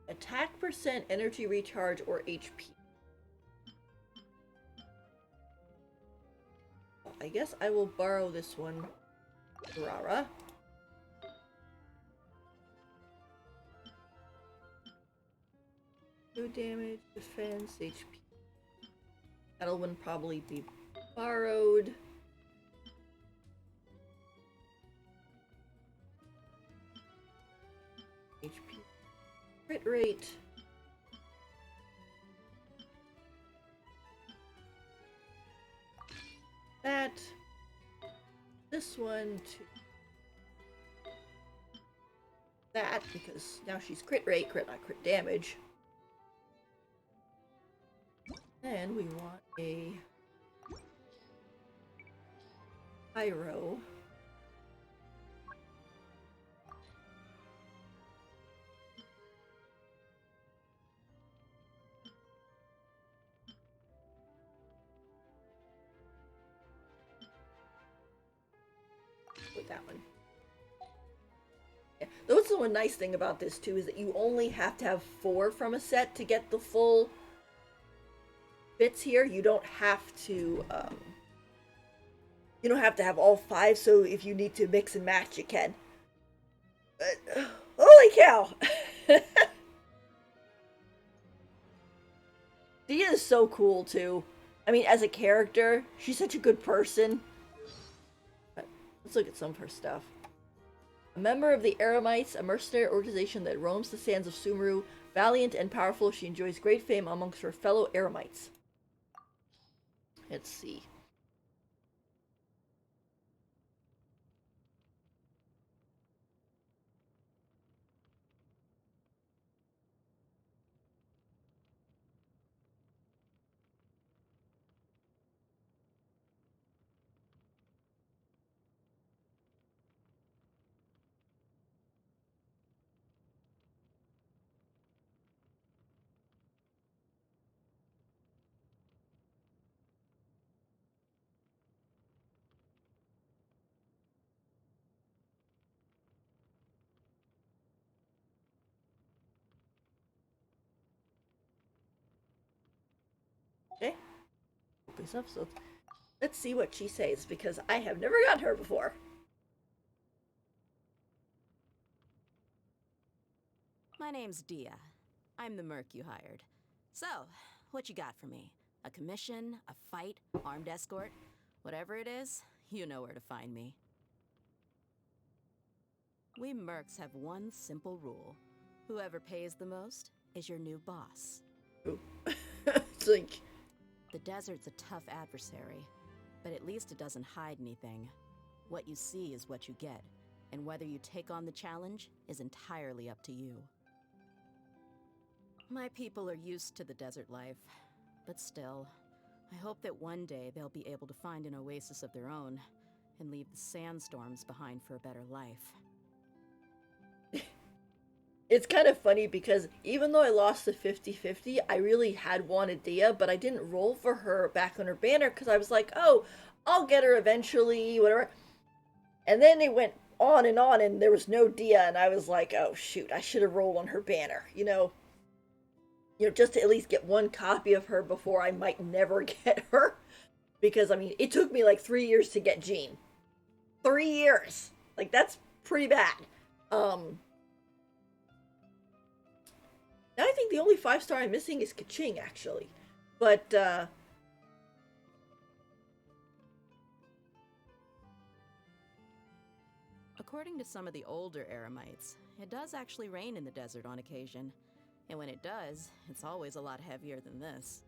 Attack percent, energy recharge, or HP. I guess I will borrow this one, Rara. No damage, defense, HP. That'll one probably be borrowed. HP. Crit rate. That. This one to that, because now she's crit rate, not crit damage. Then we want a pyro. that one. Yeah. That's the one nice thing about this too is that you only have to have 4 from a set to get the full bits here. You don't have to have all 5, so if you need to mix and match you can. But holy cow. Dia is so cool too. I mean, as a character, she's such a good person. But let's look at some of her stuff. A member of the Eremites, a mercenary organization that roams the sands of Sumeru, valiant and powerful, she enjoys great fame amongst her fellow Eremites. Let's see. Okay. Open this up, so let's see what she says, because I have never gotten her before. My name's Dia. I'm the merc you hired. So, what you got for me? A commission, a fight, armed escort? Whatever it is, you know where to find me. We mercs have one simple rule. Whoever pays the most is your new boss. It's like, The desert's a tough adversary, but at least it doesn't hide anything. What you see is what you get, and whether you take on the challenge is entirely up to you. My people are used to the desert life, but still, I hope that one day they'll be able to find an oasis of their own and leave the sandstorms behind for a better life. it's kind of funny because even though I lost the 50-50, I really had wanted Dia, but I didn't roll for her back on her banner because I was like, oh, I'll get her eventually, whatever. And then it went on, and there was no Dia, and I was like, oh, shoot, I should have rolled on her banner, just to at least get one copy of her before I might never get her. Because, I mean, it took me like 3 years to get Jean. 3 years! Like, that's pretty bad. Now I think the only 5-star I'm missing is Kaching, actually. But, According to some of the older Eremites, it does actually rain in the desert on occasion. And when it does, it's always a lot heavier than this.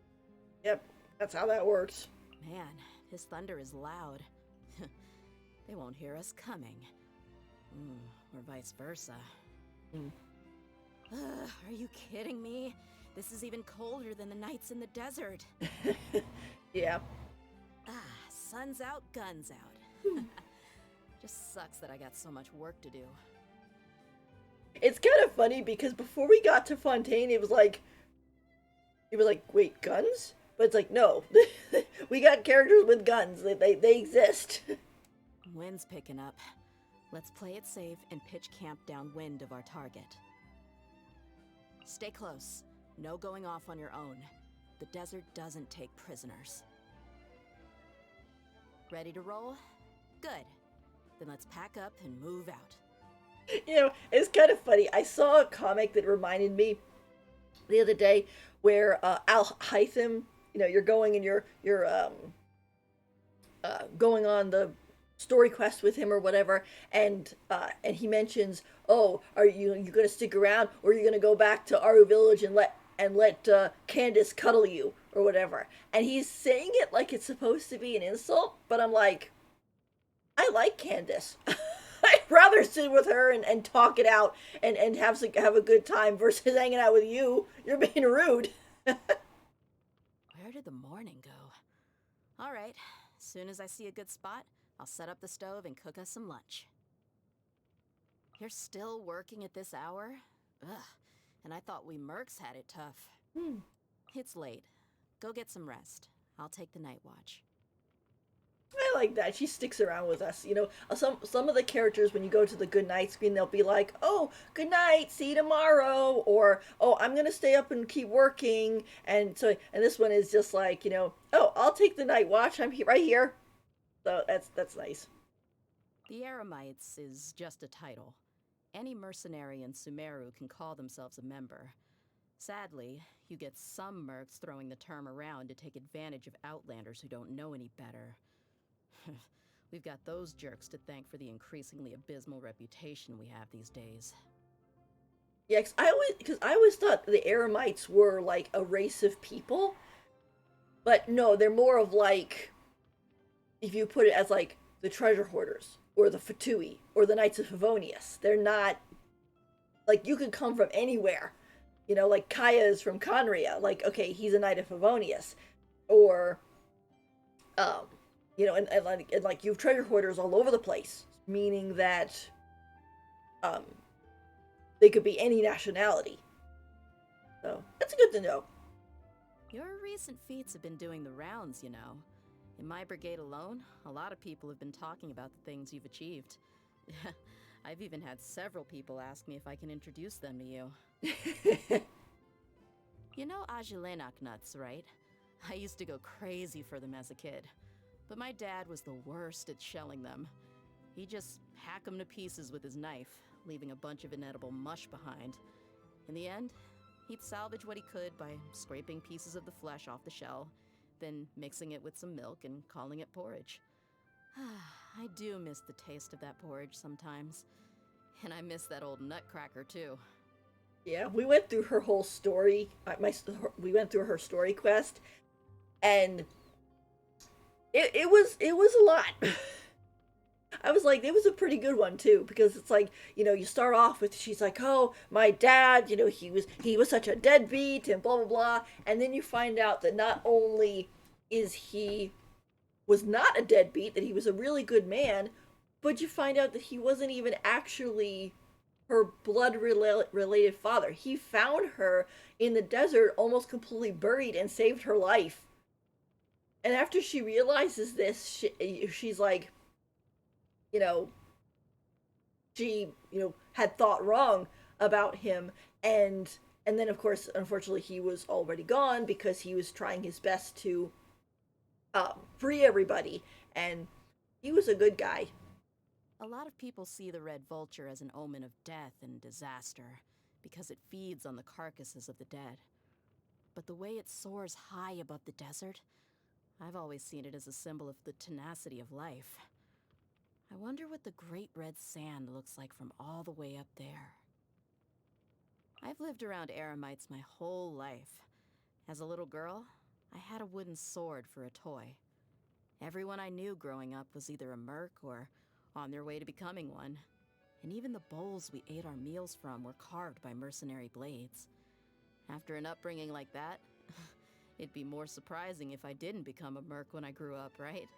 yep, that's how that works. Man, this thunder is loud. They won't hear us coming. Or vice versa. Are you kidding me? This is even colder than the nights in the desert. Yeah. Sun's out, guns out. Just sucks that I got so much work to do. It's kind of funny because before we got to Fontaine, it was like, wait, guns? But it's like, no, we got characters with guns. They exist. Wind's picking up. Let's play it safe and pitch camp downwind of our target. Stay close. No going off on your own. The desert doesn't take prisoners. Ready to roll? Good. Then let's pack up and move out. It's kind of funny. I saw a comic that reminded me the other day where Al Hytham, you're going and you're going on the story quest with him or whatever, and he mentions, oh, are you going to stick around, or are you going to go back to Aru Village and let Candace cuddle you or whatever? And he's saying it like it's supposed to be an insult, but I'm like, I like Candace. I'd rather sit with her and talk it out and have a good time versus hanging out with you. You're being rude. Where did the morning go? All right. As soon as I see a good spot, I'll set up the stove and cook us some lunch. You're still working at this hour? Ugh. And I thought we mercs had it tough. It's late. Go get some rest. I'll take the night watch. I like that. She sticks around with us. You know, some of the characters when you go to the good night screen, they'll be like, "Oh, good night, see you tomorrow," or "Oh, I'm gonna stay up and keep working." And this one is just like, "Oh, I'll take the night watch. Right here." So that's nice. The Eremites is just a title. Any mercenary in Sumeru can call themselves a member. Sadly, you get some mercs throwing the term around to take advantage of outlanders who don't know any better. We've got those jerks to thank for the increasingly abysmal reputation we have these days. Yeah, because I always thought the Eremites were like a race of people, but no, they're more of like, if you put it as like the treasure hoarders or the Fatui or the Knights of Favonius. They're not like, you could come from anywhere. Like Kaya is from Conria. Like, okay, he's a Knight of Favonius. Or um, and you have treasure hoarders all over the place, meaning that um they could be any nationality. So that's good to know. Your recent feats have been doing the rounds, you know. In my brigade alone, a lot of people have been talking about the things you've achieved. I've even had several people ask me if I can introduce them to you. You know Ajilenak nuts, right? I used to go crazy for them as a kid. But my dad was the worst at shelling them. He'd just hack them to pieces with his knife, leaving a bunch of inedible mush behind. In the end, he'd salvage what he could by scraping pieces of the flesh off the shell, then mixing it with some milk and calling it porridge. I do miss the taste of that porridge sometimes. And I miss that old nutcracker too. Yeah, we went through her whole story. We went through her story quest, and it was a lot. I was like, it was a pretty good one too, because it's like, you start off with, she's like, "Oh, my dad, he was such a deadbeat and blah blah blah," and then you find out that not only is he was not a deadbeat, that he was a really good man, but you find out that he wasn't even actually her blood related father. He found her in the desert, almost completely buried, and saved her life. And after she realizes this, she's like, you know, she had thought wrong about him, and then of course, unfortunately, he was already gone because he was trying his best to free everybody, and he was a good guy. A lot of people see the red vulture as an omen of death and disaster, because it feeds on the carcasses of the dead. But the way it soars high above the desert, I've always seen it as a symbol of the tenacity of life. I wonder what the great red sand looks like from all the way up there. I've lived around Eremites my whole life. As a little girl, I had a wooden sword for a toy. Everyone I knew growing up was either a merc or on their way to becoming one. And even the bowls we ate our meals from were carved by mercenary blades. After an upbringing like that, it'd be more surprising if I didn't become a merc when I grew up, right?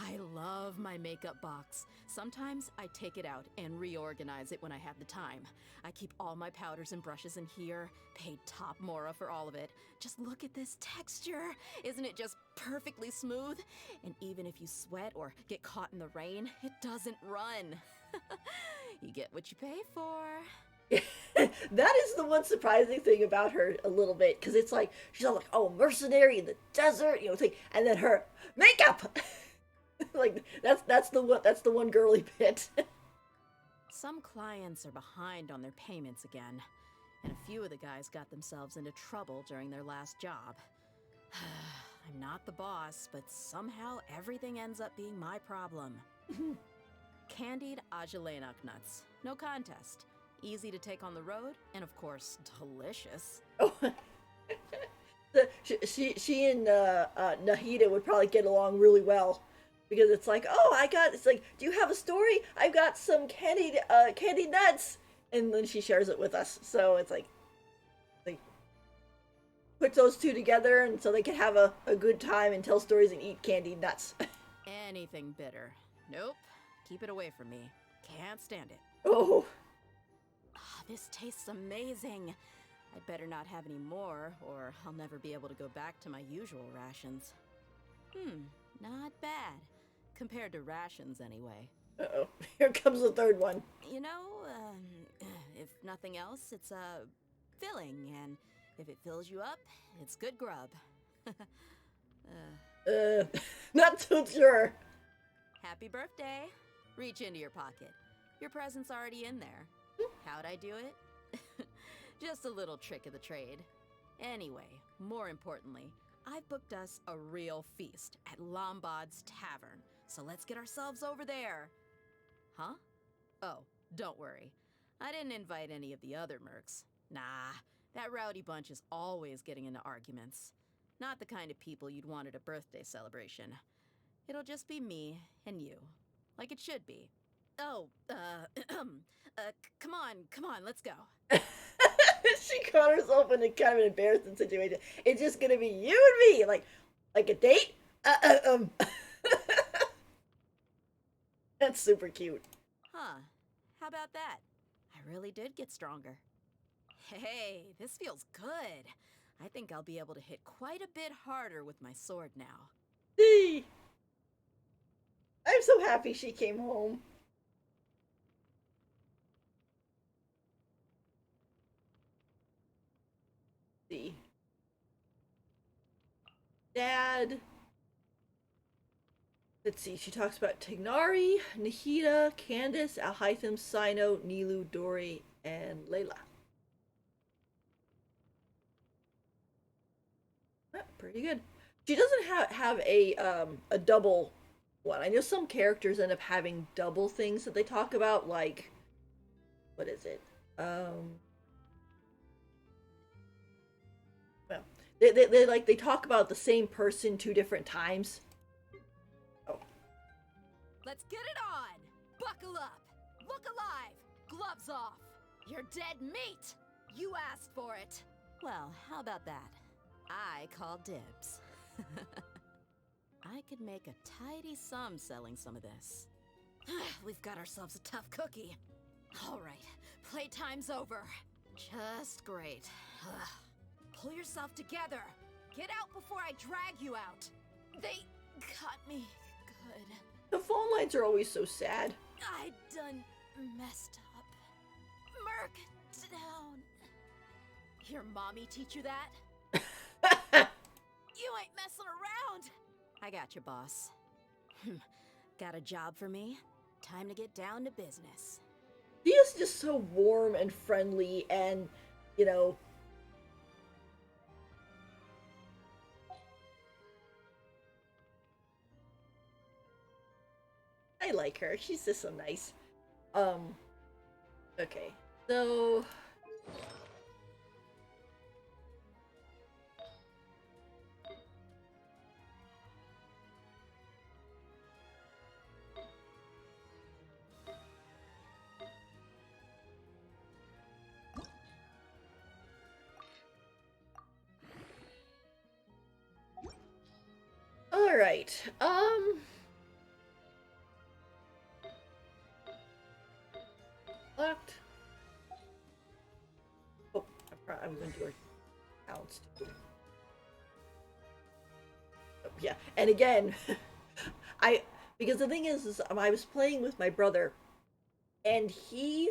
I love my makeup box. Sometimes I take it out and reorganize it when I have the time. I keep all my powders and brushes in here, paid top Mora for all of it. Just look at this texture. Isn't it just perfectly smooth? And even if you sweat or get caught in the rain, it doesn't run. You get what you pay for. That is the one surprising thing about her a little bit, because it's like she's all like, "Oh, mercenary in the desert," and then her makeup. Like that's the one girly bit. Some clients are behind on their payments again, and a few of the guys got themselves into trouble during their last job. I'm not the boss, but somehow everything ends up being my problem. Candied Ajilenak nuts. No contest. Easy to take on the road, and of course, delicious. Oh, she and Nahida would probably get along really well, because it's like, "Oh, it's like, do you have a story? I've got some candied nuts," and then she shares it with us. So it's like they put those two together, and so they can have a good time and tell stories and eat candied nuts. Anything bitter. Nope. Keep it away from me. Can't stand it. Oh. This tastes amazing. I'd better not have any more, or I'll never be able to go back to my usual rations. Not bad. Compared to rations, anyway. Uh-oh. Here comes the third one. You know, if nothing else, it's, filling, and if it fills you up, it's good grub. Not so sure. Happy birthday! Reach into your pocket. Your present's already in there. How'd I do it? Just a little trick of the trade. Anyway, more importantly, I've booked us a real feast at Lombard's Tavern, so let's get ourselves over there. Huh? Oh, don't worry. I didn't invite any of the other mercs. Nah, that rowdy bunch is always getting into arguments. Not the kind of people you'd want at a birthday celebration. It'll just be me and you, like it should be. Oh, come on, let's go. She caught herself in a kind of an embarrassing situation. It's just gonna be you and me, like a date. That's super cute. Huh, how about that? I really did get stronger. Hey, this feels good. I think I'll be able to hit quite a bit harder with my sword now. See, I'm so happy she came home. See, Dad. Let's see, she talks about Tignari, Nahida, Candace, Alhaitham, Sino, Nilu, Dori, and Layla. Pretty good. She doesn't have a double one. I know some characters end up having double things that they talk about, like what is it? Well, they talk about the same person two different times. Oh, Let's get it on! Buckle up! Look alive! Gloves off! You're dead meat! You asked for it! Well, how about that? I call dibs. I could make a tidy sum selling some of this. We've got ourselves a tough cookie. All right, playtime's over. Just great. Pull yourself together. Get out before I drag you out. They got me good. the phone lines are always so sad. I done messed up. Merc down. Your mommy teach you that? You ain't messing around. I got you, boss. Got a job for me? Time to get down to business. He is just so warm and friendly, and you know, I like her. She's just so nice. Okay, so all right. Locked. Oh, I'm gonna do her counts too. Oh, yeah, and again, because the thing is I was playing with my brother, and he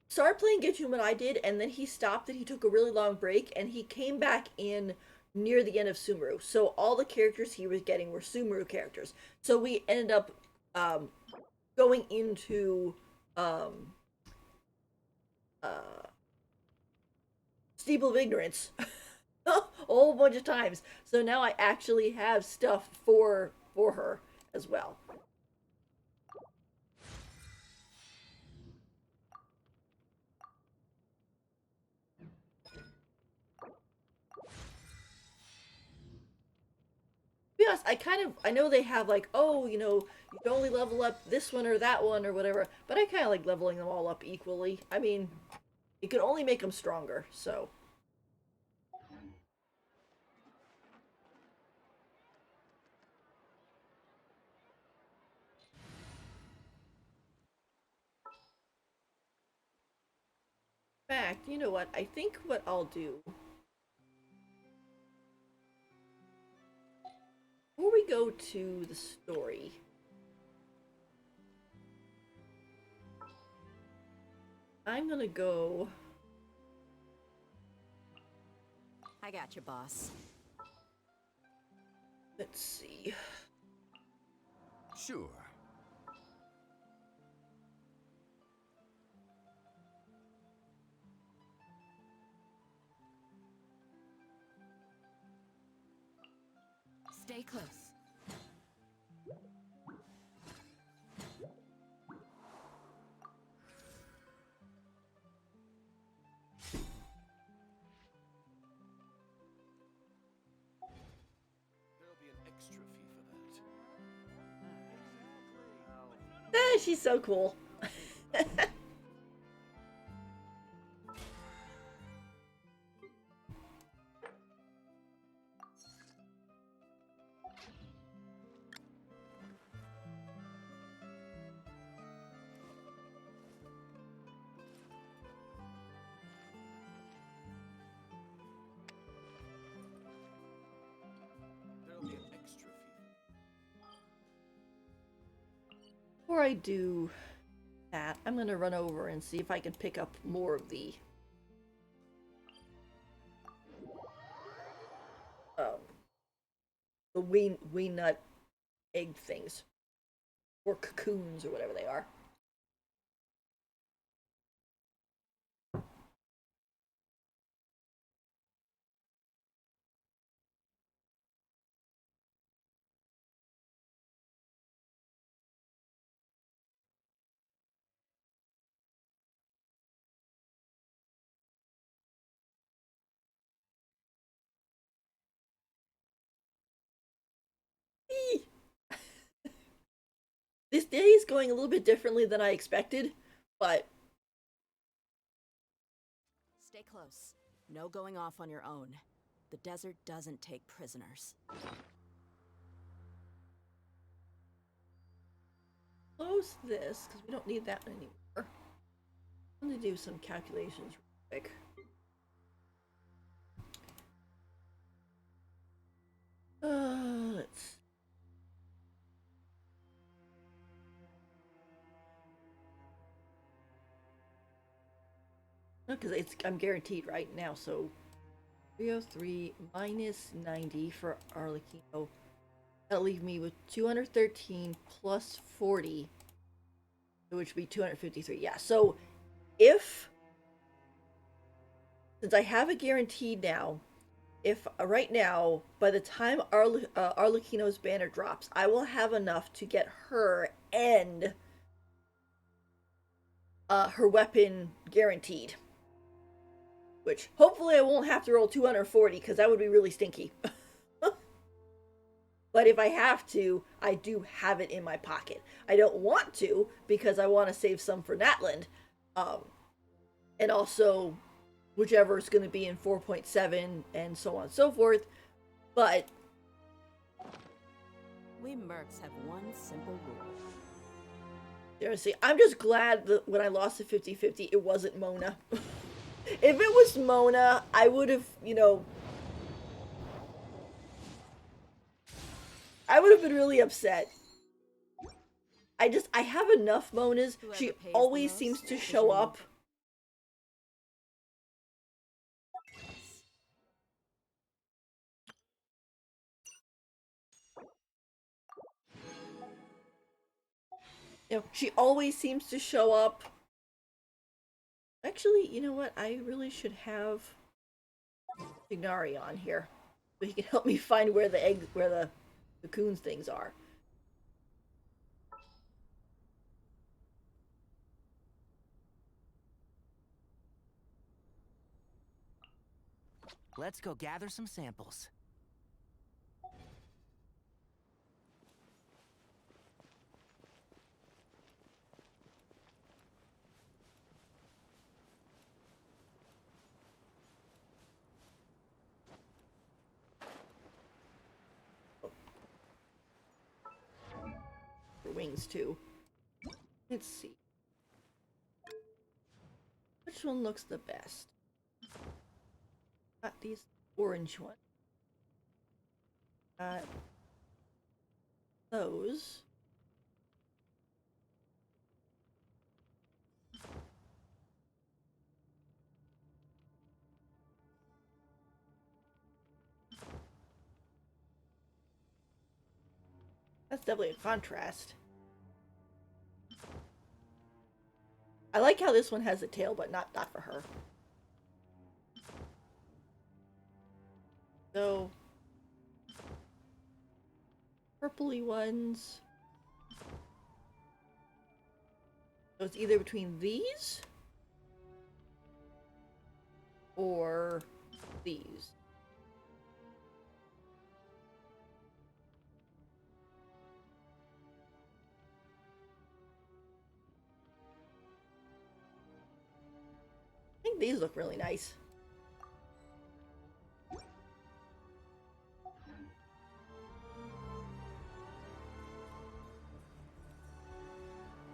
started playing Genshin when I did, and then he stopped and he took a really long break, and he came back in near the end of Sumeru. So all the characters he was getting were Sumeru characters. So we ended up going into Steeple of Ignorance a whole bunch of times. So now I actually have stuff for her as well. Yes, I know they have like, oh, you know, you can only level up this one or that one or whatever, but I kind of like leveling them all up equally. I mean, it could only make them stronger, so. fact, you know what? I think what I'll do before we go to the story, I'm gonna go. I got you, boss. Let's see. Sure. Stay close. There'll be an extra fee for that. She's so cool. There'll be an extra fee. Before I do that, I'm gonna run over and see if I can pick up more of um, the wing nut egg things, or cocoons, or whatever they are. Eee! This day is going a little bit differently than I expected, but Stay close. No going off on your own. The desert doesn't take prisoners. close this because we don't need that anymore. I'm gonna do some calculations real quick. Let's. No, because I'm guaranteed right now. So 303 minus 90 for Arlecchino. That'll leave me with 213 plus 40, which would be 253. Yeah. So if, since I have a guaranteed now, if right now, by the time Arlecchino's banner drops, I will have enough to get her and her weapon guaranteed. Which hopefully I won't have to roll 240 because that would be really stinky. But if I have to, I do have it in my pocket. I don't want to because I want to save some for Natland. And also whichever is going to be in 4.7 and so on and so forth. But We mercs have one simple rule. seriously, I'm just glad that when I lost to 50-50, it wasn't Mona. If it was Mona, I would have, I would have been really upset. I have enough Monas. Whoever She pays the always most seems to is show your up. She always seems to show up. Actually, you know what? I really should have Ignari on here. So he can help me find where the cocoons things are. Let's go gather some samples. For wings too. Let's see. What which one looks the best? Got these orange ones. Got those. That's definitely a contrast. I like how this one has a tail, but not for her. So, purpley ones. So it's either between these or these. I think these look really nice.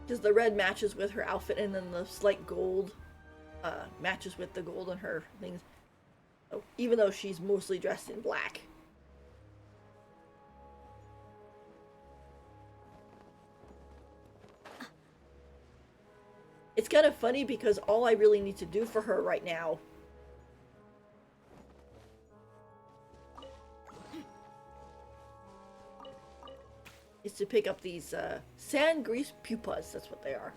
Because the red matches with her outfit, and then the slight gold matches with the gold on her things. So, even though she's mostly dressed in black. It's kind of funny because all I really need to do for her right now is to pick up these sand grease pupas. That's what they are.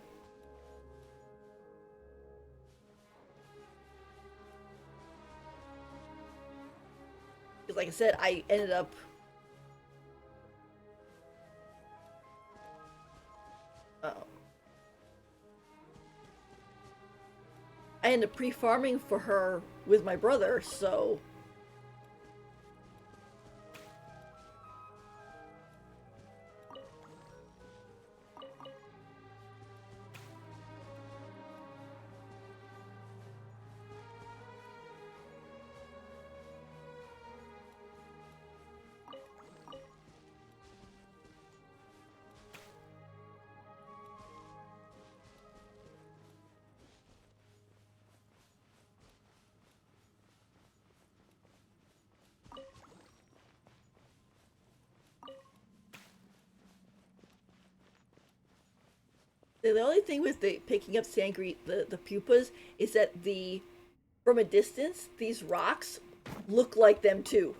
Because like I said, I ended up I ended up pre-farming for her with my brother, so the only thing with the picking up sangre, the pupas, is that from a distance, these rocks look like them too.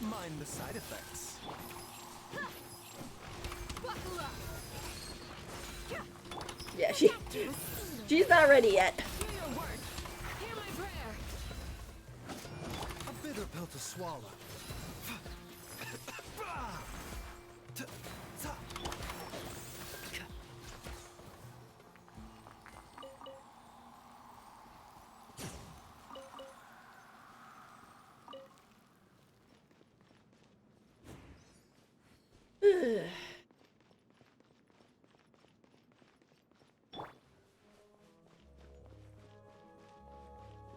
Mind the side effects. Yeah, she's not ready yet. A bitter pill to swallow.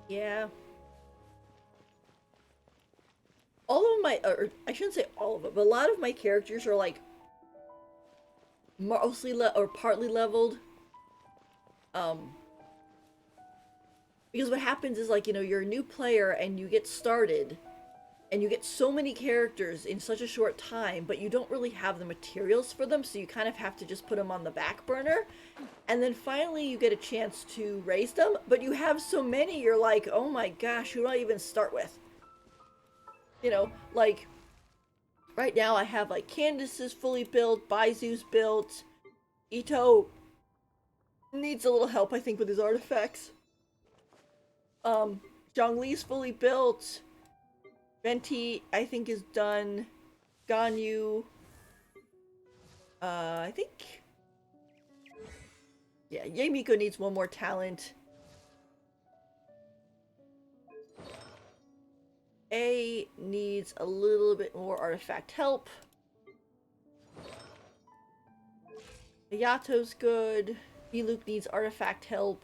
Yeah. All of my, or I shouldn't say all of it, but a lot of my characters are like mostly or partly leveled. Because what happens is, like, you're a new player and you get started and you get so many characters in such a short time, but you don't really have the materials for them, so you kind of have to just put them on the back burner. And then finally you get a chance to raise them, but you have so many, you're like, oh my gosh, who do I even start with? Like, right now I have, like, Candace is fully built, Baizu's built, Ito needs a little help, I think, with his artifacts. Zhongli's fully built. Venti, I think, is done. Ganyu, I think, yeah, Yamiko needs one more talent. A needs a little bit more artifact help. Ayato's good. Luke needs artifact help.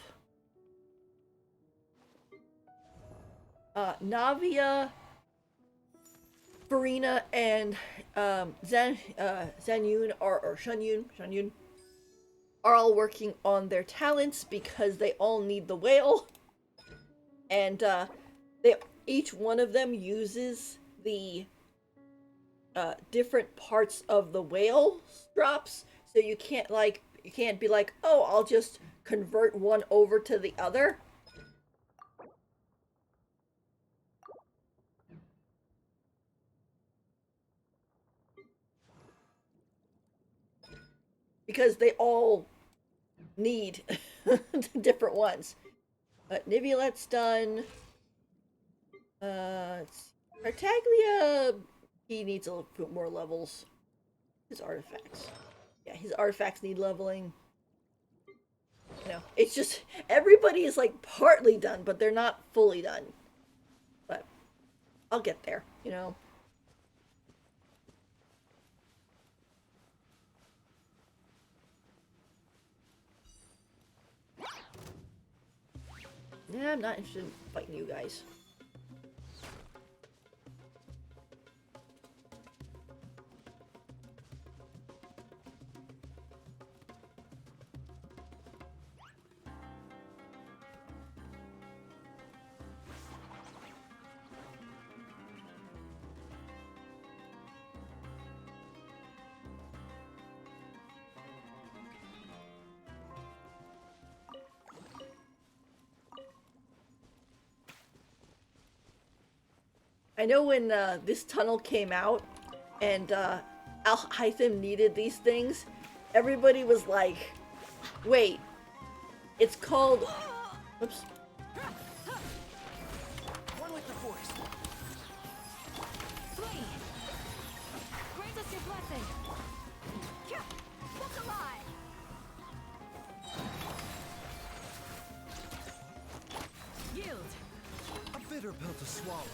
Navia, Farina, and Zanyun or Shunyun are all working on their talents because they all need the whale, and they each one of them uses the different parts of the whale drops, so you can't be like, oh, I'll just convert one over to the other. Because they all need different ones. Nivulet's done. Tartaglia, he needs a little bit more levels. His artifacts. Yeah, his artifacts need leveling. You know, it's just everybody is like partly done, but they're not fully done. But I'll get there, you know. Yeah, I'm not interested in fighting you guys. I know when this tunnel came out and Al Hytham needed these things, everybody was like, wait, it's called... Oops. One with the force. Flee! Grant us your blessing! Look alive! Yield! A bitter pill to swallow.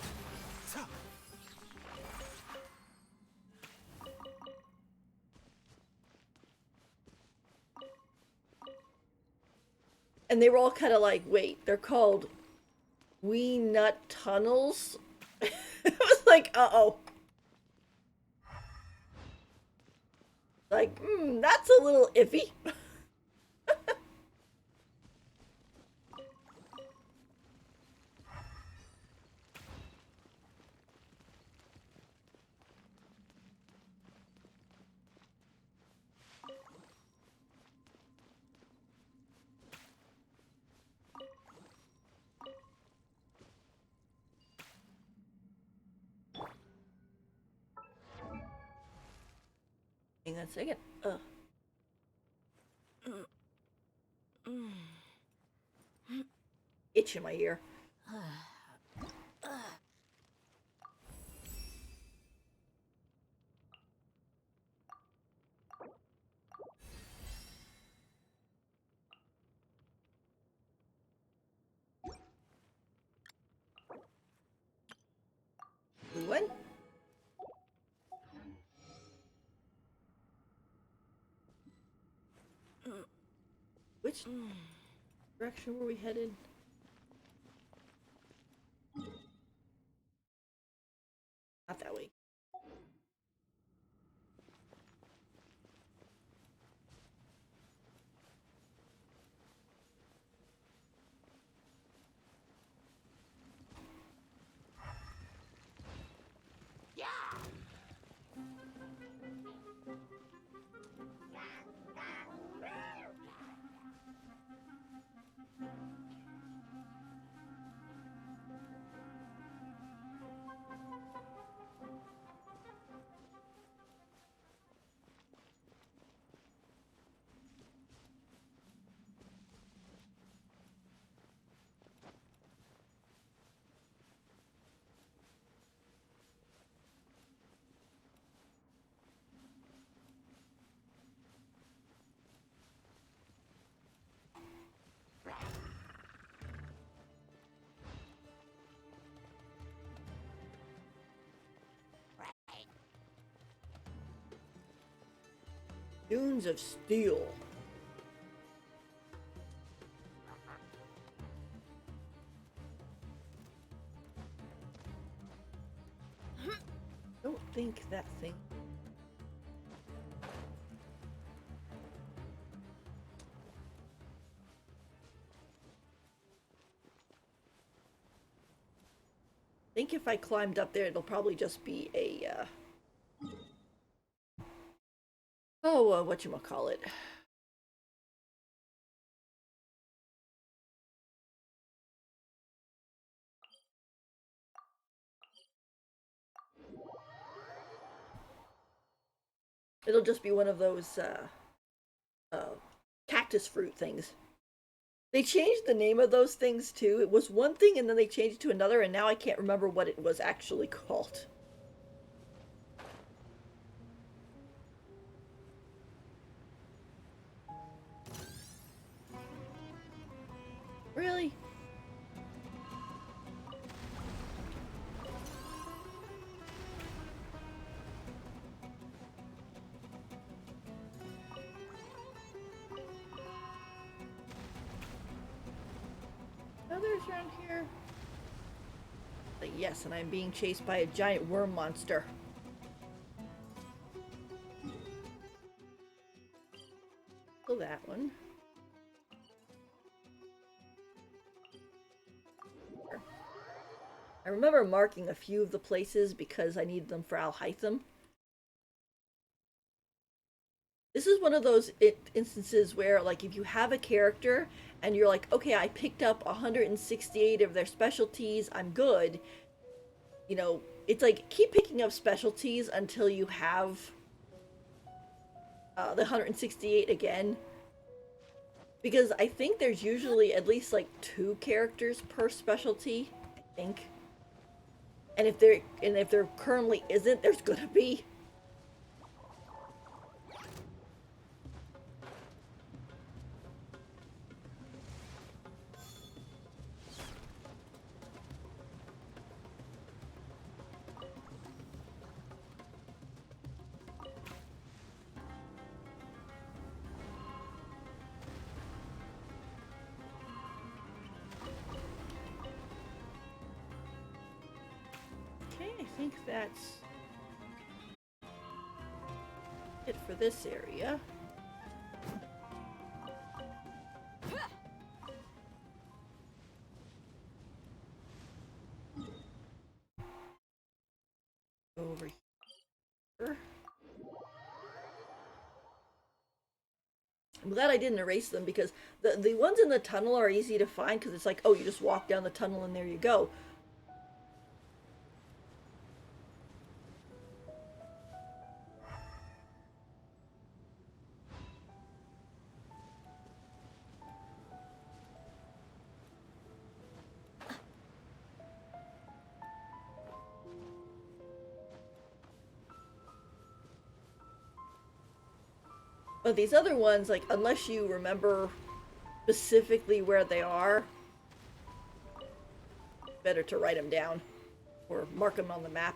Tuh. And they were all kind of like, wait, they're called Wee Nut Tunnels? I was like, uh-oh. Like, that's a little iffy. Hang on a second. Itch in my ear. Blue one? Which direction were we headed? Not that way. Dunes of Steel. don't think that thing. I think if I climbed up there, it'll probably just be a, whatchamacallit. It'll just be one of those, cactus fruit things. They changed the name of those things too. It was one thing and then they changed it to another, and now I can't remember what it was actually called. Really? Others around here? Yes, and I'm being chased by a giant worm monster. So that one. I remember marking a few of the places because I needed them for Alhaitham. This is one of those instances where, like, if you have a character and you're like, okay, I picked up 168 of their specialties, I'm good. You know, it's like, keep picking up specialties until you have the 168 again. Because I think there's usually at least, like, 2 characters per specialty, I think. And if there currently isn't, there's gonna be. Okay, I think that's it for this area. Over here. I'm glad I didn't erase them because the ones in the tunnel are easy to find because it's like, oh, you just walk down the tunnel and there you go. But these other ones, like, unless you remember specifically where they are, better to write them down or mark them on the map.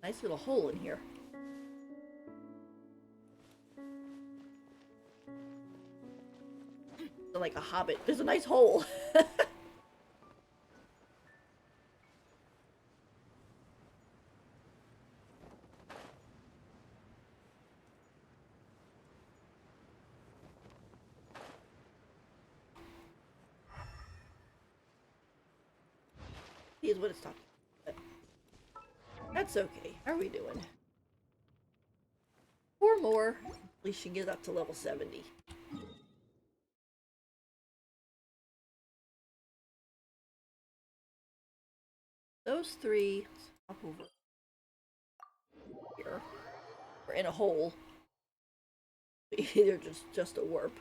Nice little hole in here. Like a hobbit. There's a nice hole. Here's what it's talking about. That's okay. How are we doing? 4 more. At least she can get up to level 70. Those 3. Let's hop over here. Or in a hole. They're just a warp.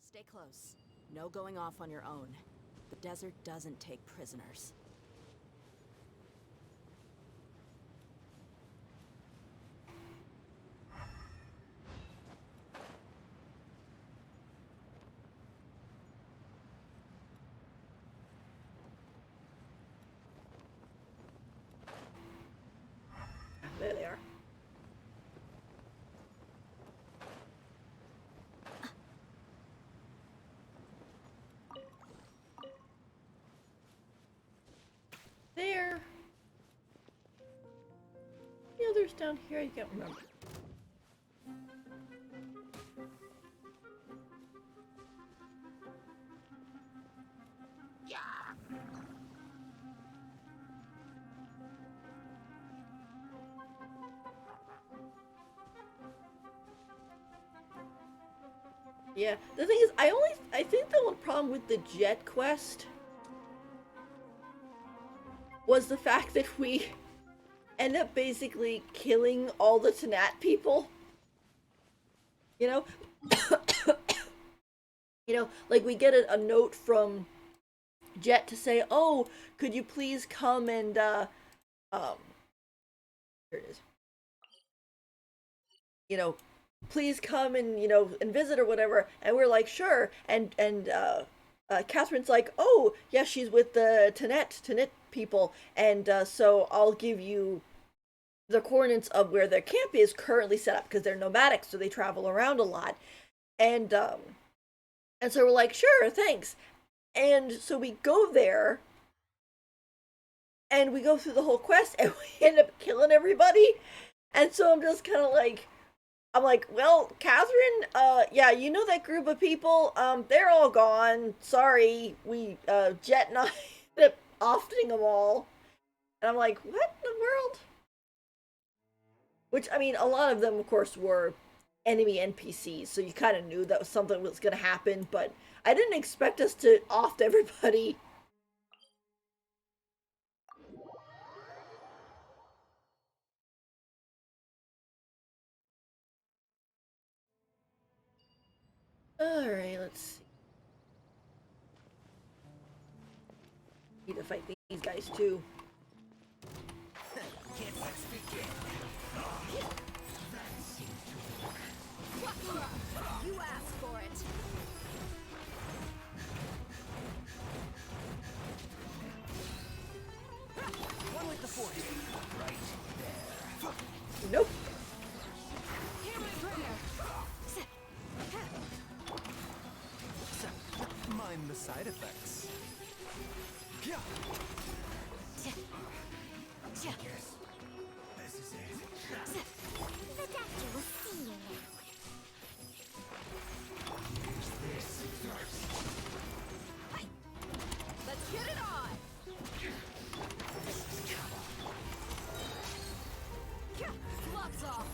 Stay close. No going off on your own. The desert doesn't take prisoners. There they are. There. The others down here, I can't remember. Yeah, the thing is, I think the one problem with the jet quest was the fact that we end up basically killing all the Tanat people. You know? You know, like we get a note from Jet to say, oh, could you please come and, here it is. You know, please come and, you know, and visit or whatever. And we're like, sure. And Catherine's like, oh, yeah, she's with the Tanit people. And so I'll give you the coordinates of where their camp is currently set up because they're nomadic, so they travel around a lot. And so we're like, sure, thanks. And so we go there and we go through the whole quest and we end up killing everybody. And so I'm just kind of like, I'm like, well, Catherine, yeah, you know that group of people, they're all gone. Sorry, we, Jet and I ended up offing them all. And I'm like, what in the world? Which, I mean, a lot of them, of course, were enemy NPCs, so you kind of knew that something was going to happen, but I didn't expect us to off everybody. Alright, let's see. Need to fight these guys, too. You asked for it. One with the force. Right there. Nope. Mind the side effects. Yeah. Yes. This is it. The doctor will see you now. Let's get it on. Gloves off.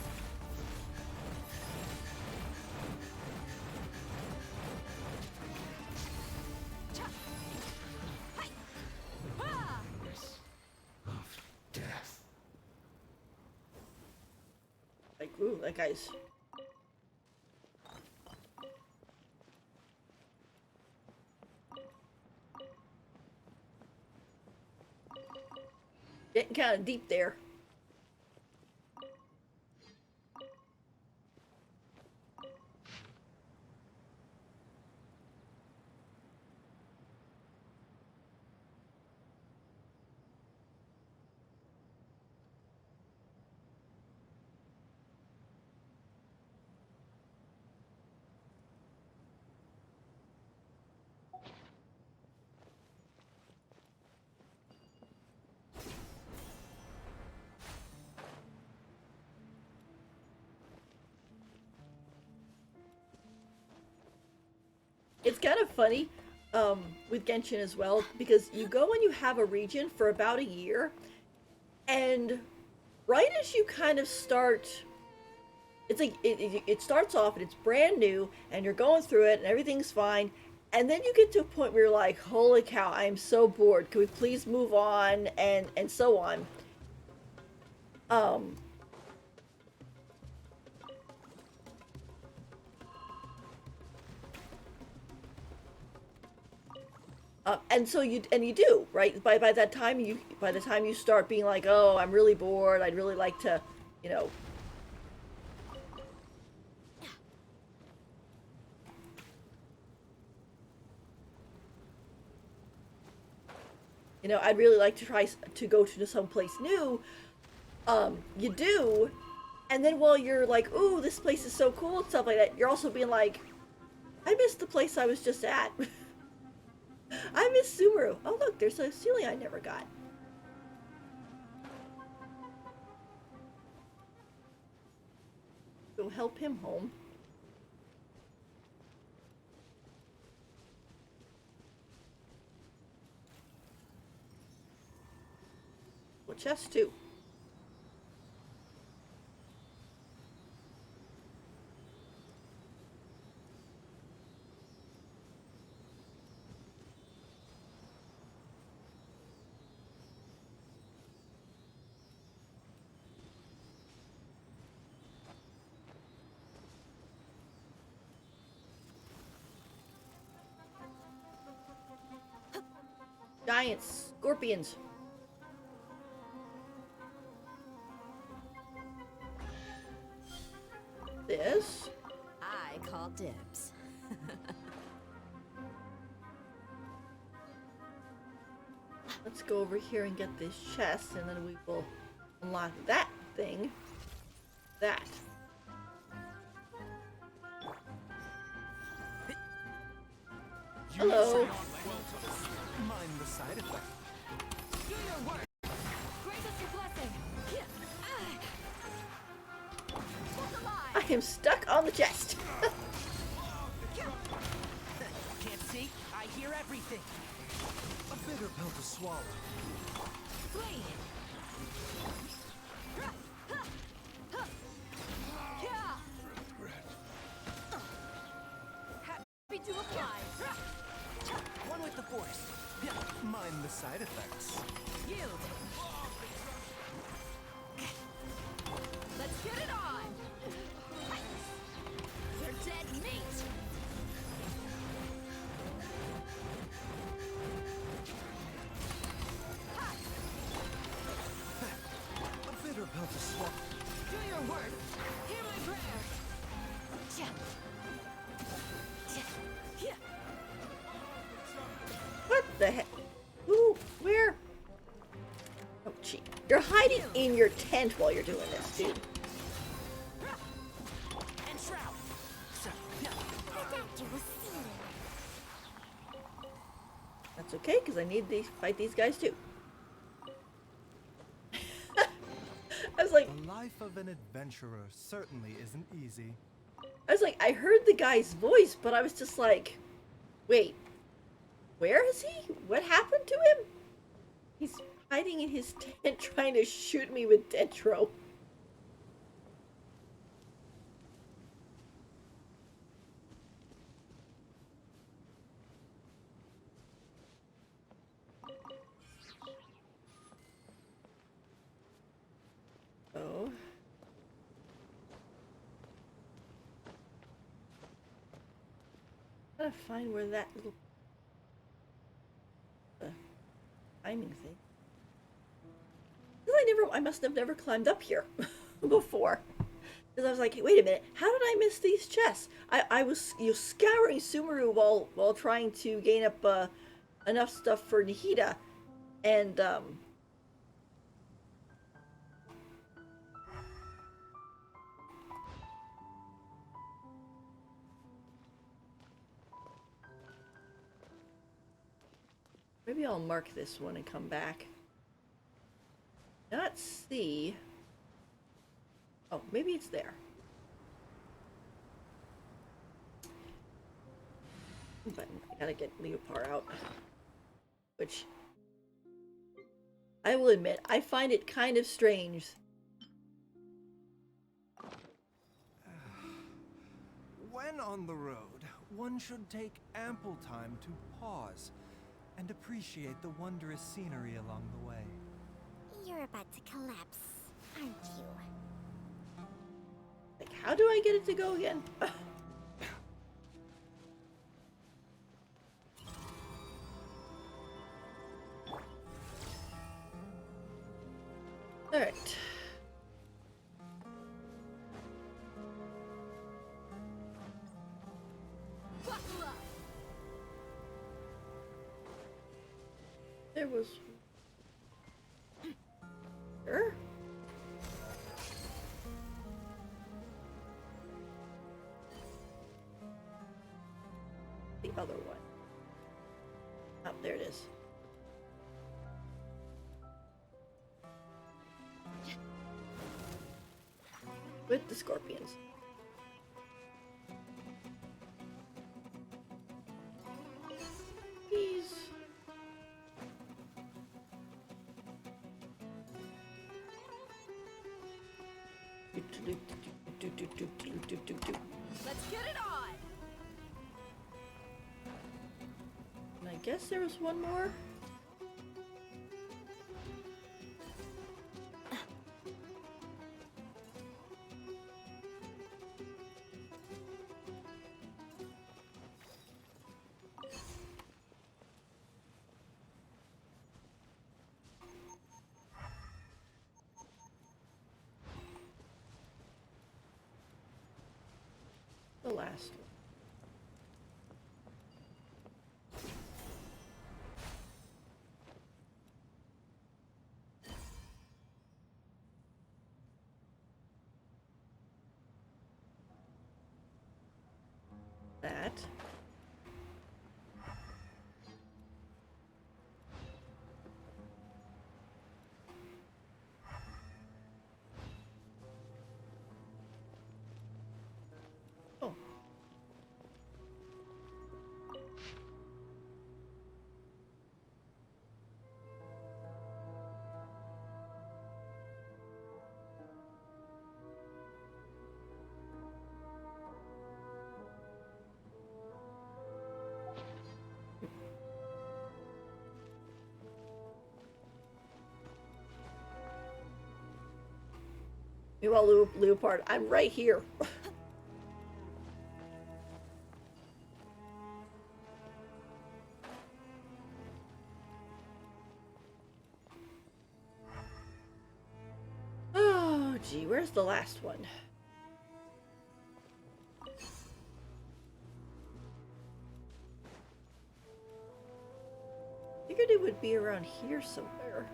Death. Like, ooh, that guy's... getting kind of deep there. It's kind of funny with Genshin as well, because you go and you have a region for about a year, and right as you kind of start, it's like it starts off and it's brand new and you're going through it and everything's fine, and then you get to a point where you're like, holy cow, I'm so bored, can we please move on, and so on. Um, and so you do, right? By that time by the time you start being like, oh, I'm really bored. I'd really like to, you know, I'd really like to try to go to someplace new. You do, and then while you're like, ooh, this place is so cool and stuff like that, you're also being like, I missed the place I was just at. I miss Sumeru. Oh look, there's a ceiling I never got. Go help him home. Well, chest too. Giants, scorpions. This. I call dibs. Let's go over here and get this chest, and then we will unlock that thing. That. Hello. Mind the side effect. Do your work. Grant us your blessing. Look alive. I am stuck on the chest. Can't see? I hear everything. A bitter pill to swallow. Flee. Happy to apply. One with the force. Yeah, mind the side effects. Yield. Let's get it on. You're dead meat. A bitter pill to swallow. Do your work. Hear my prayers. What the heck? Ooh, where? Oh, gee. You're hiding in your tent while you're doing this, dude. And shroud. So, yeah. The doctor will see you. That's okay, because I need to fight these guys too. I was like, The life of an adventurer certainly isn't easy. I heard the guy's voice, but I was just like, wait, where is he? What happened to him? He's hiding in his tent trying to shoot me with Dendro. Oh. Gotta find where that little timing thing. I must have never climbed up here before. Because I was like, hey, wait a minute, how did I miss these chests? I was scouring Sumeru while trying to gain up enough stuff for Nihida, and maybe I'll mark this one and come back. Not see. Oh, maybe it's there. But I gotta get Leopard out. Which, I will admit, I find it kind of strange. When on the road, one should take ample time to pause and appreciate the wondrous scenery along the way. You're about to collapse. aren't you? Like, how do I get it to go again? All right. Buckle up. There was. Sure. The other one. Oh, there it is. With the scorpions. These. Let's get it on! And I guess there was one more. The last one. That. Oh. Meanwhile, Leopard, I'm right here. Oh, gee, where's the last one? Figured it would be around here somewhere.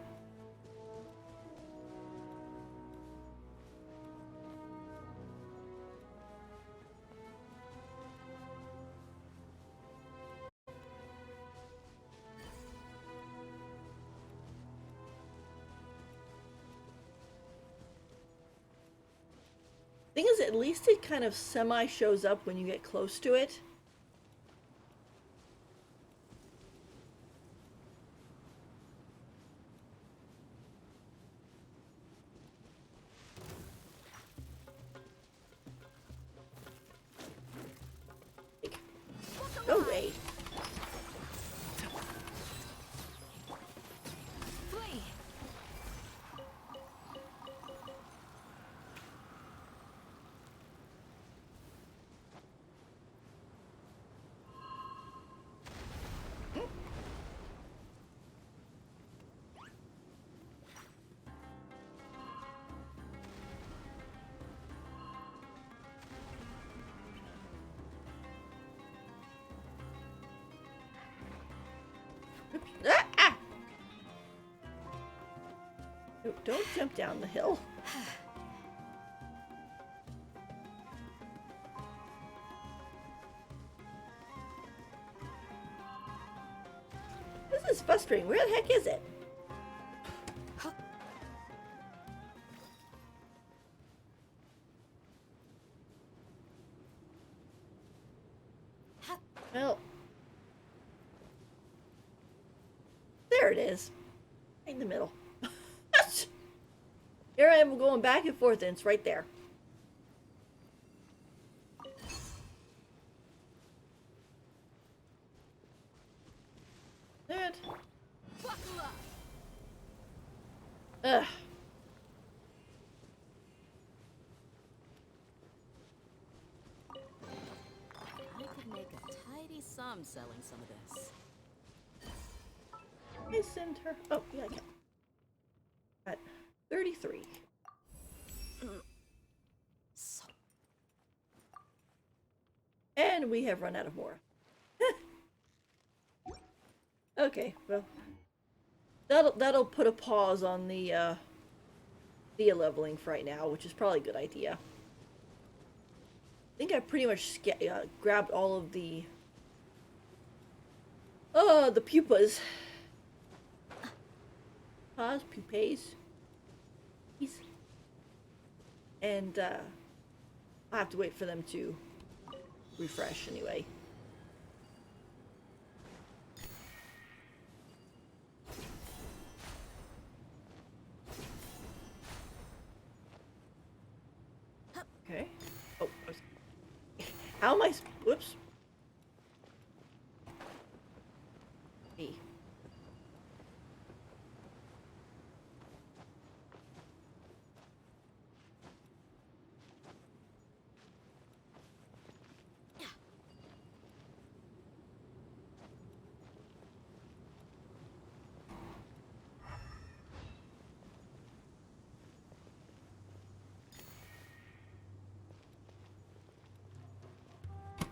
Thing is, at least it kind of semi shows up when you get close to it. No way. Flee! Oops. Ah, ah! No, don't jump down the hill. This is frustrating. Where the heck is it? Well, there it is. Right in the middle. Here I am going back and forth, and it's right there. That. Buckle up! Ugh. I'm selling some of this. I send her. Oh, yeah, I can. At 33. So And we have run out of more. Okay, well, that'll put a pause on the leveling for right now, which is probably a good idea. I think I pretty much grabbed all of the pupas. Pause, pupaes. And I have to wait for them to refresh anyway. Okay. Oh, how am I? Whoops. Me.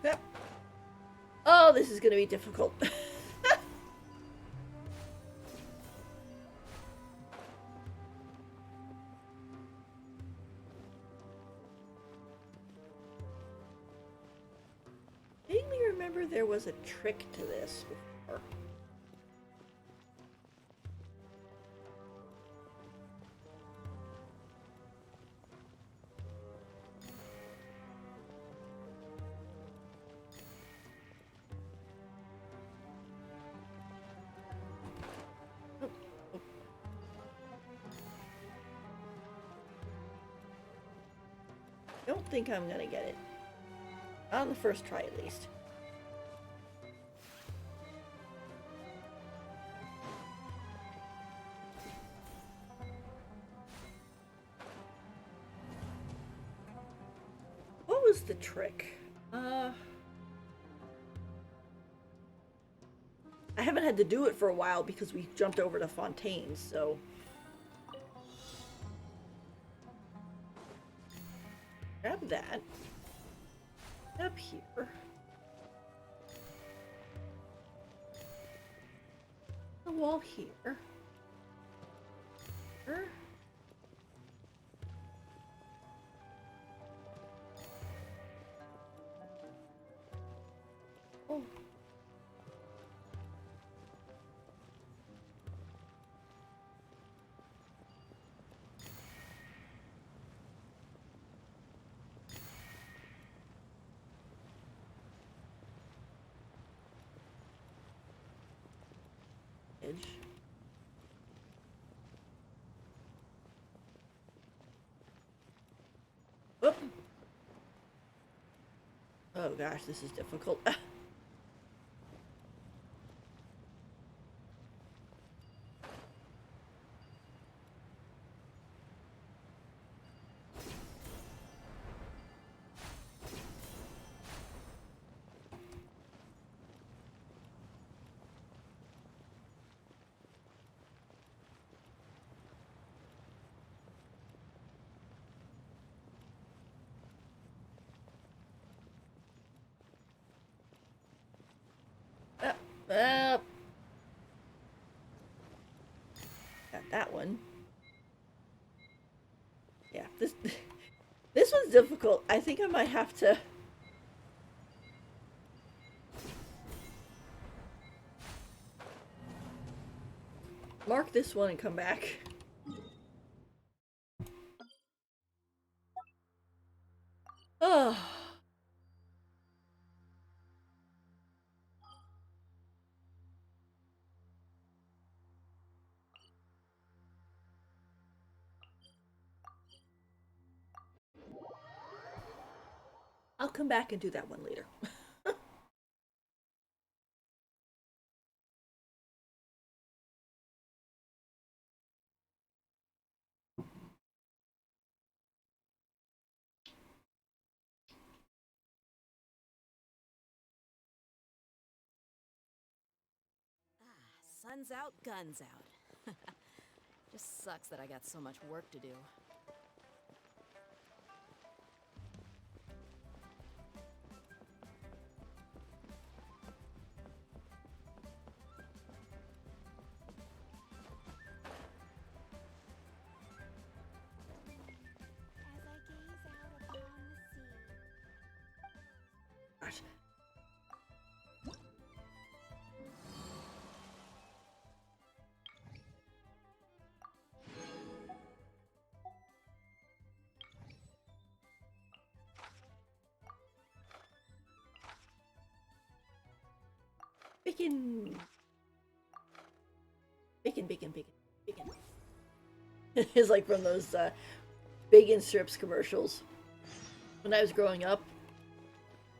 Yep. Oh, this is gonna be difficult. I vaguely remember there was a trick to this before. Don't think I'm gonna get it. On the first try, at least. What was the trick? I haven't had to do it for a while because we jumped over to Fontaine's, so... Grab that. Up here. The wall here. Here. Oh. Edge. Whoop. Oh gosh, this is difficult. Got that one. Yeah, this this one's difficult. I think I might have to mark this one and come back. Oh. I'll come back and do that one later. Guns out, guns out. Just sucks that I got so much work to do. As I gaze out upon the sea, Gosh. Bacon. Bacon, bacon, bacon, bacon. It's like from those bacon strips commercials. When I was growing up,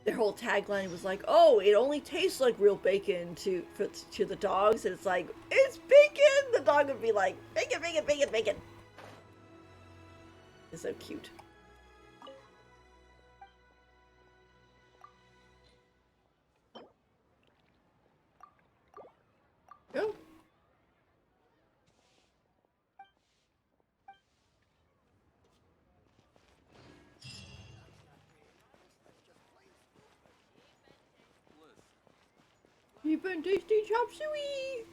their whole tagline was like, "Oh, it only tastes like real bacon to the dogs." And it's like, "It's bacon." The dog would be like, "Bacon, bacon, bacon, bacon." It's so cute. Oh. Cheap and tasty chop suey.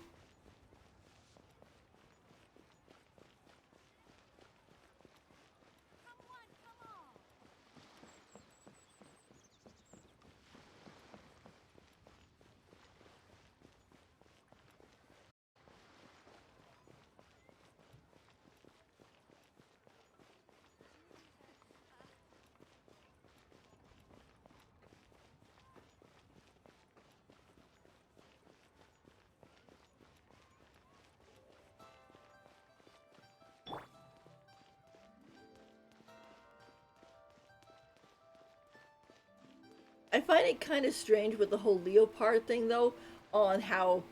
I find it kind of strange with the whole leopard thing, though, on how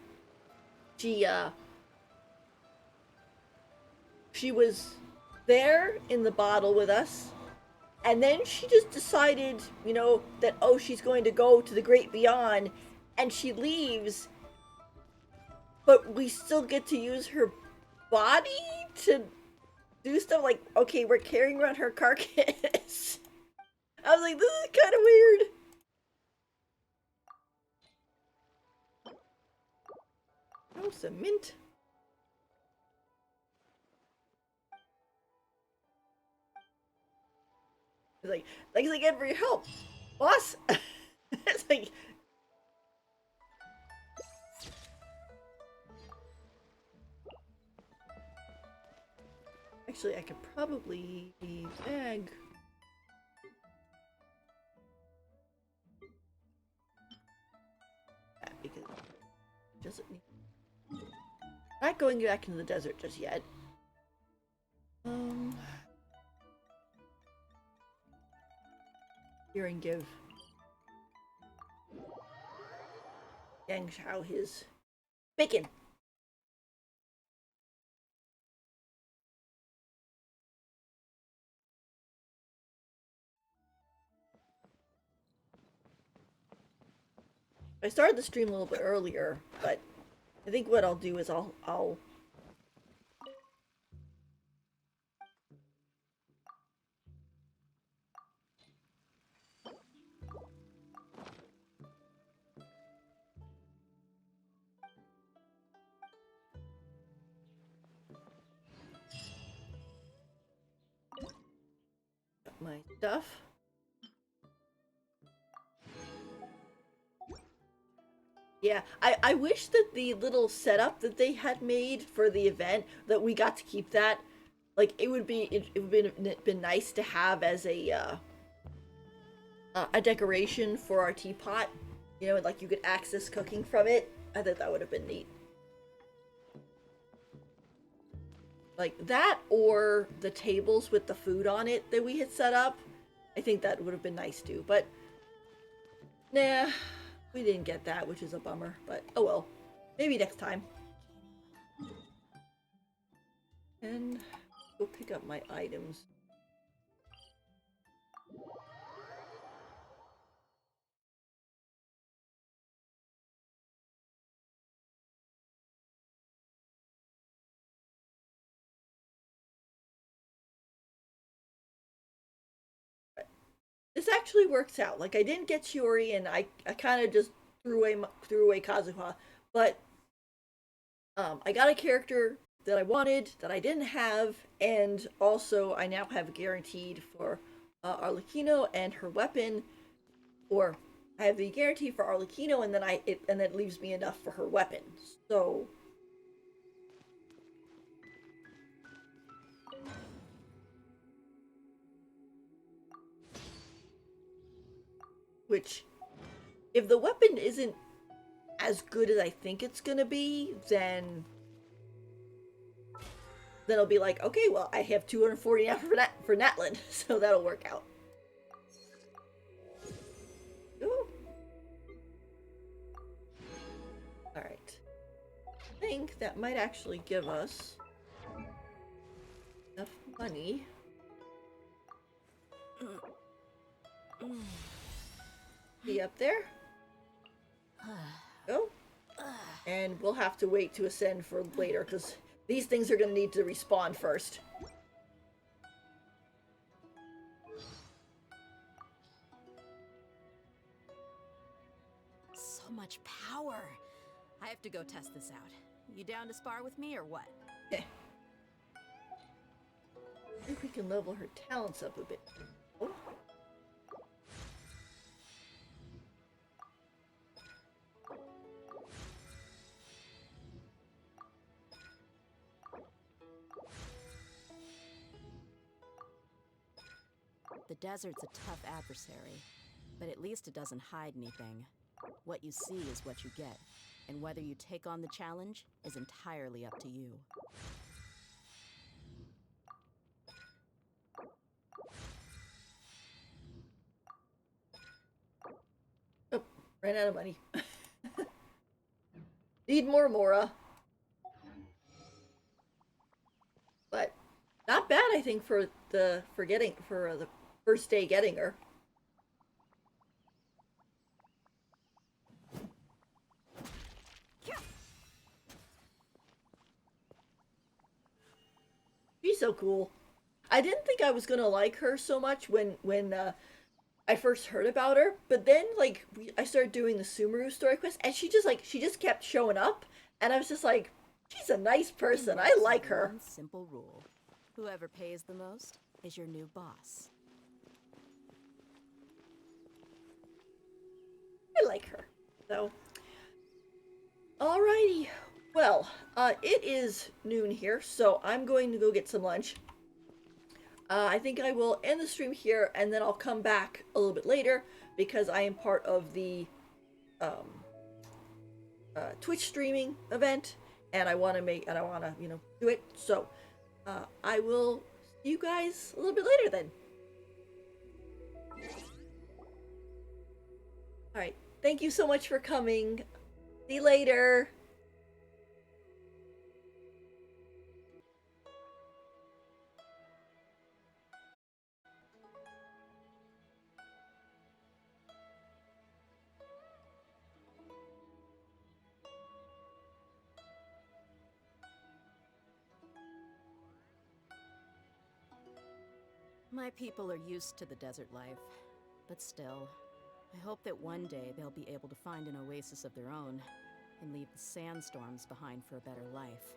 she she was there in the bottle with us, and then she just decided, that oh, she's going to go to the great beyond, and she leaves, but we still get to use her body to do stuff like, okay, we're carrying around her carcass. I was like, this is kind of weird. Oh, some mint. It's like, thanks again for your help, boss. It's like, actually, I could probably bag. That because it doesn't need. Not going back into the desert just yet. Here and give Yang Shao his bacon. I started the stream a little bit earlier, but I think what I'll do is I'll put my stuff. Yeah, I wish that the little setup that they had made for the event, that we got to keep that. Like, it would been nice to have as a decoration for our teapot. Like you could access cooking from it. I thought that would have been neat. Like that, or the tables with the food on it that we had set up. I think that would have been nice too, but nah, we didn't get that, which is a bummer, but oh well. Maybe next time. And go pick up my items. this actually works out. Like I didn't get Shiori, and I kind of just threw away Kazuha, but I got a character that I wanted that I didn't have, and also I now have guaranteed for Arlecchino and her weapon, or I have the guarantee for Arlecchino, and then it leaves me enough for her weapon. So which if the weapon isn't as good as I think it's gonna be, then I'll be like, okay, well, I have 240 now for Natlin, so that'll work out. Ooh. All right. I think that might actually give us enough money. Be up there. Go. And we'll have to wait to ascend for later, because these things are going to need to respawn first. So much power. I have to go test this out. You down to spar with me or what? I think we can level her talents up a bit. Oh. The desert's a tough adversary, but at least it doesn't hide anything. What you see is what you get, and whether you take on the challenge is entirely up to you. Oh, ran out of money. Need more Mora. But not bad, I think, for the first day getting her. She's so cool. I didn't think I was gonna like her so much when I first heard about her, but then like I started doing the Sumeru story quest, and she just kept showing up, and I was just like, she's a nice person. I like her. One simple rule: whoever pays the most is your new boss. I like her. So, alrighty. Well, it is noon here, so I'm going to go get some lunch. I think I will end the stream here, and then I'll come back a little bit later because I am part of the Twitch streaming event, and I want to do it. So I will see you guys a little bit later then. All right. Thank you so much for coming. See you later. My people are used to the desert life, but still, I hope that one day they'll be able to find an oasis of their own and leave the sandstorms behind for a better life.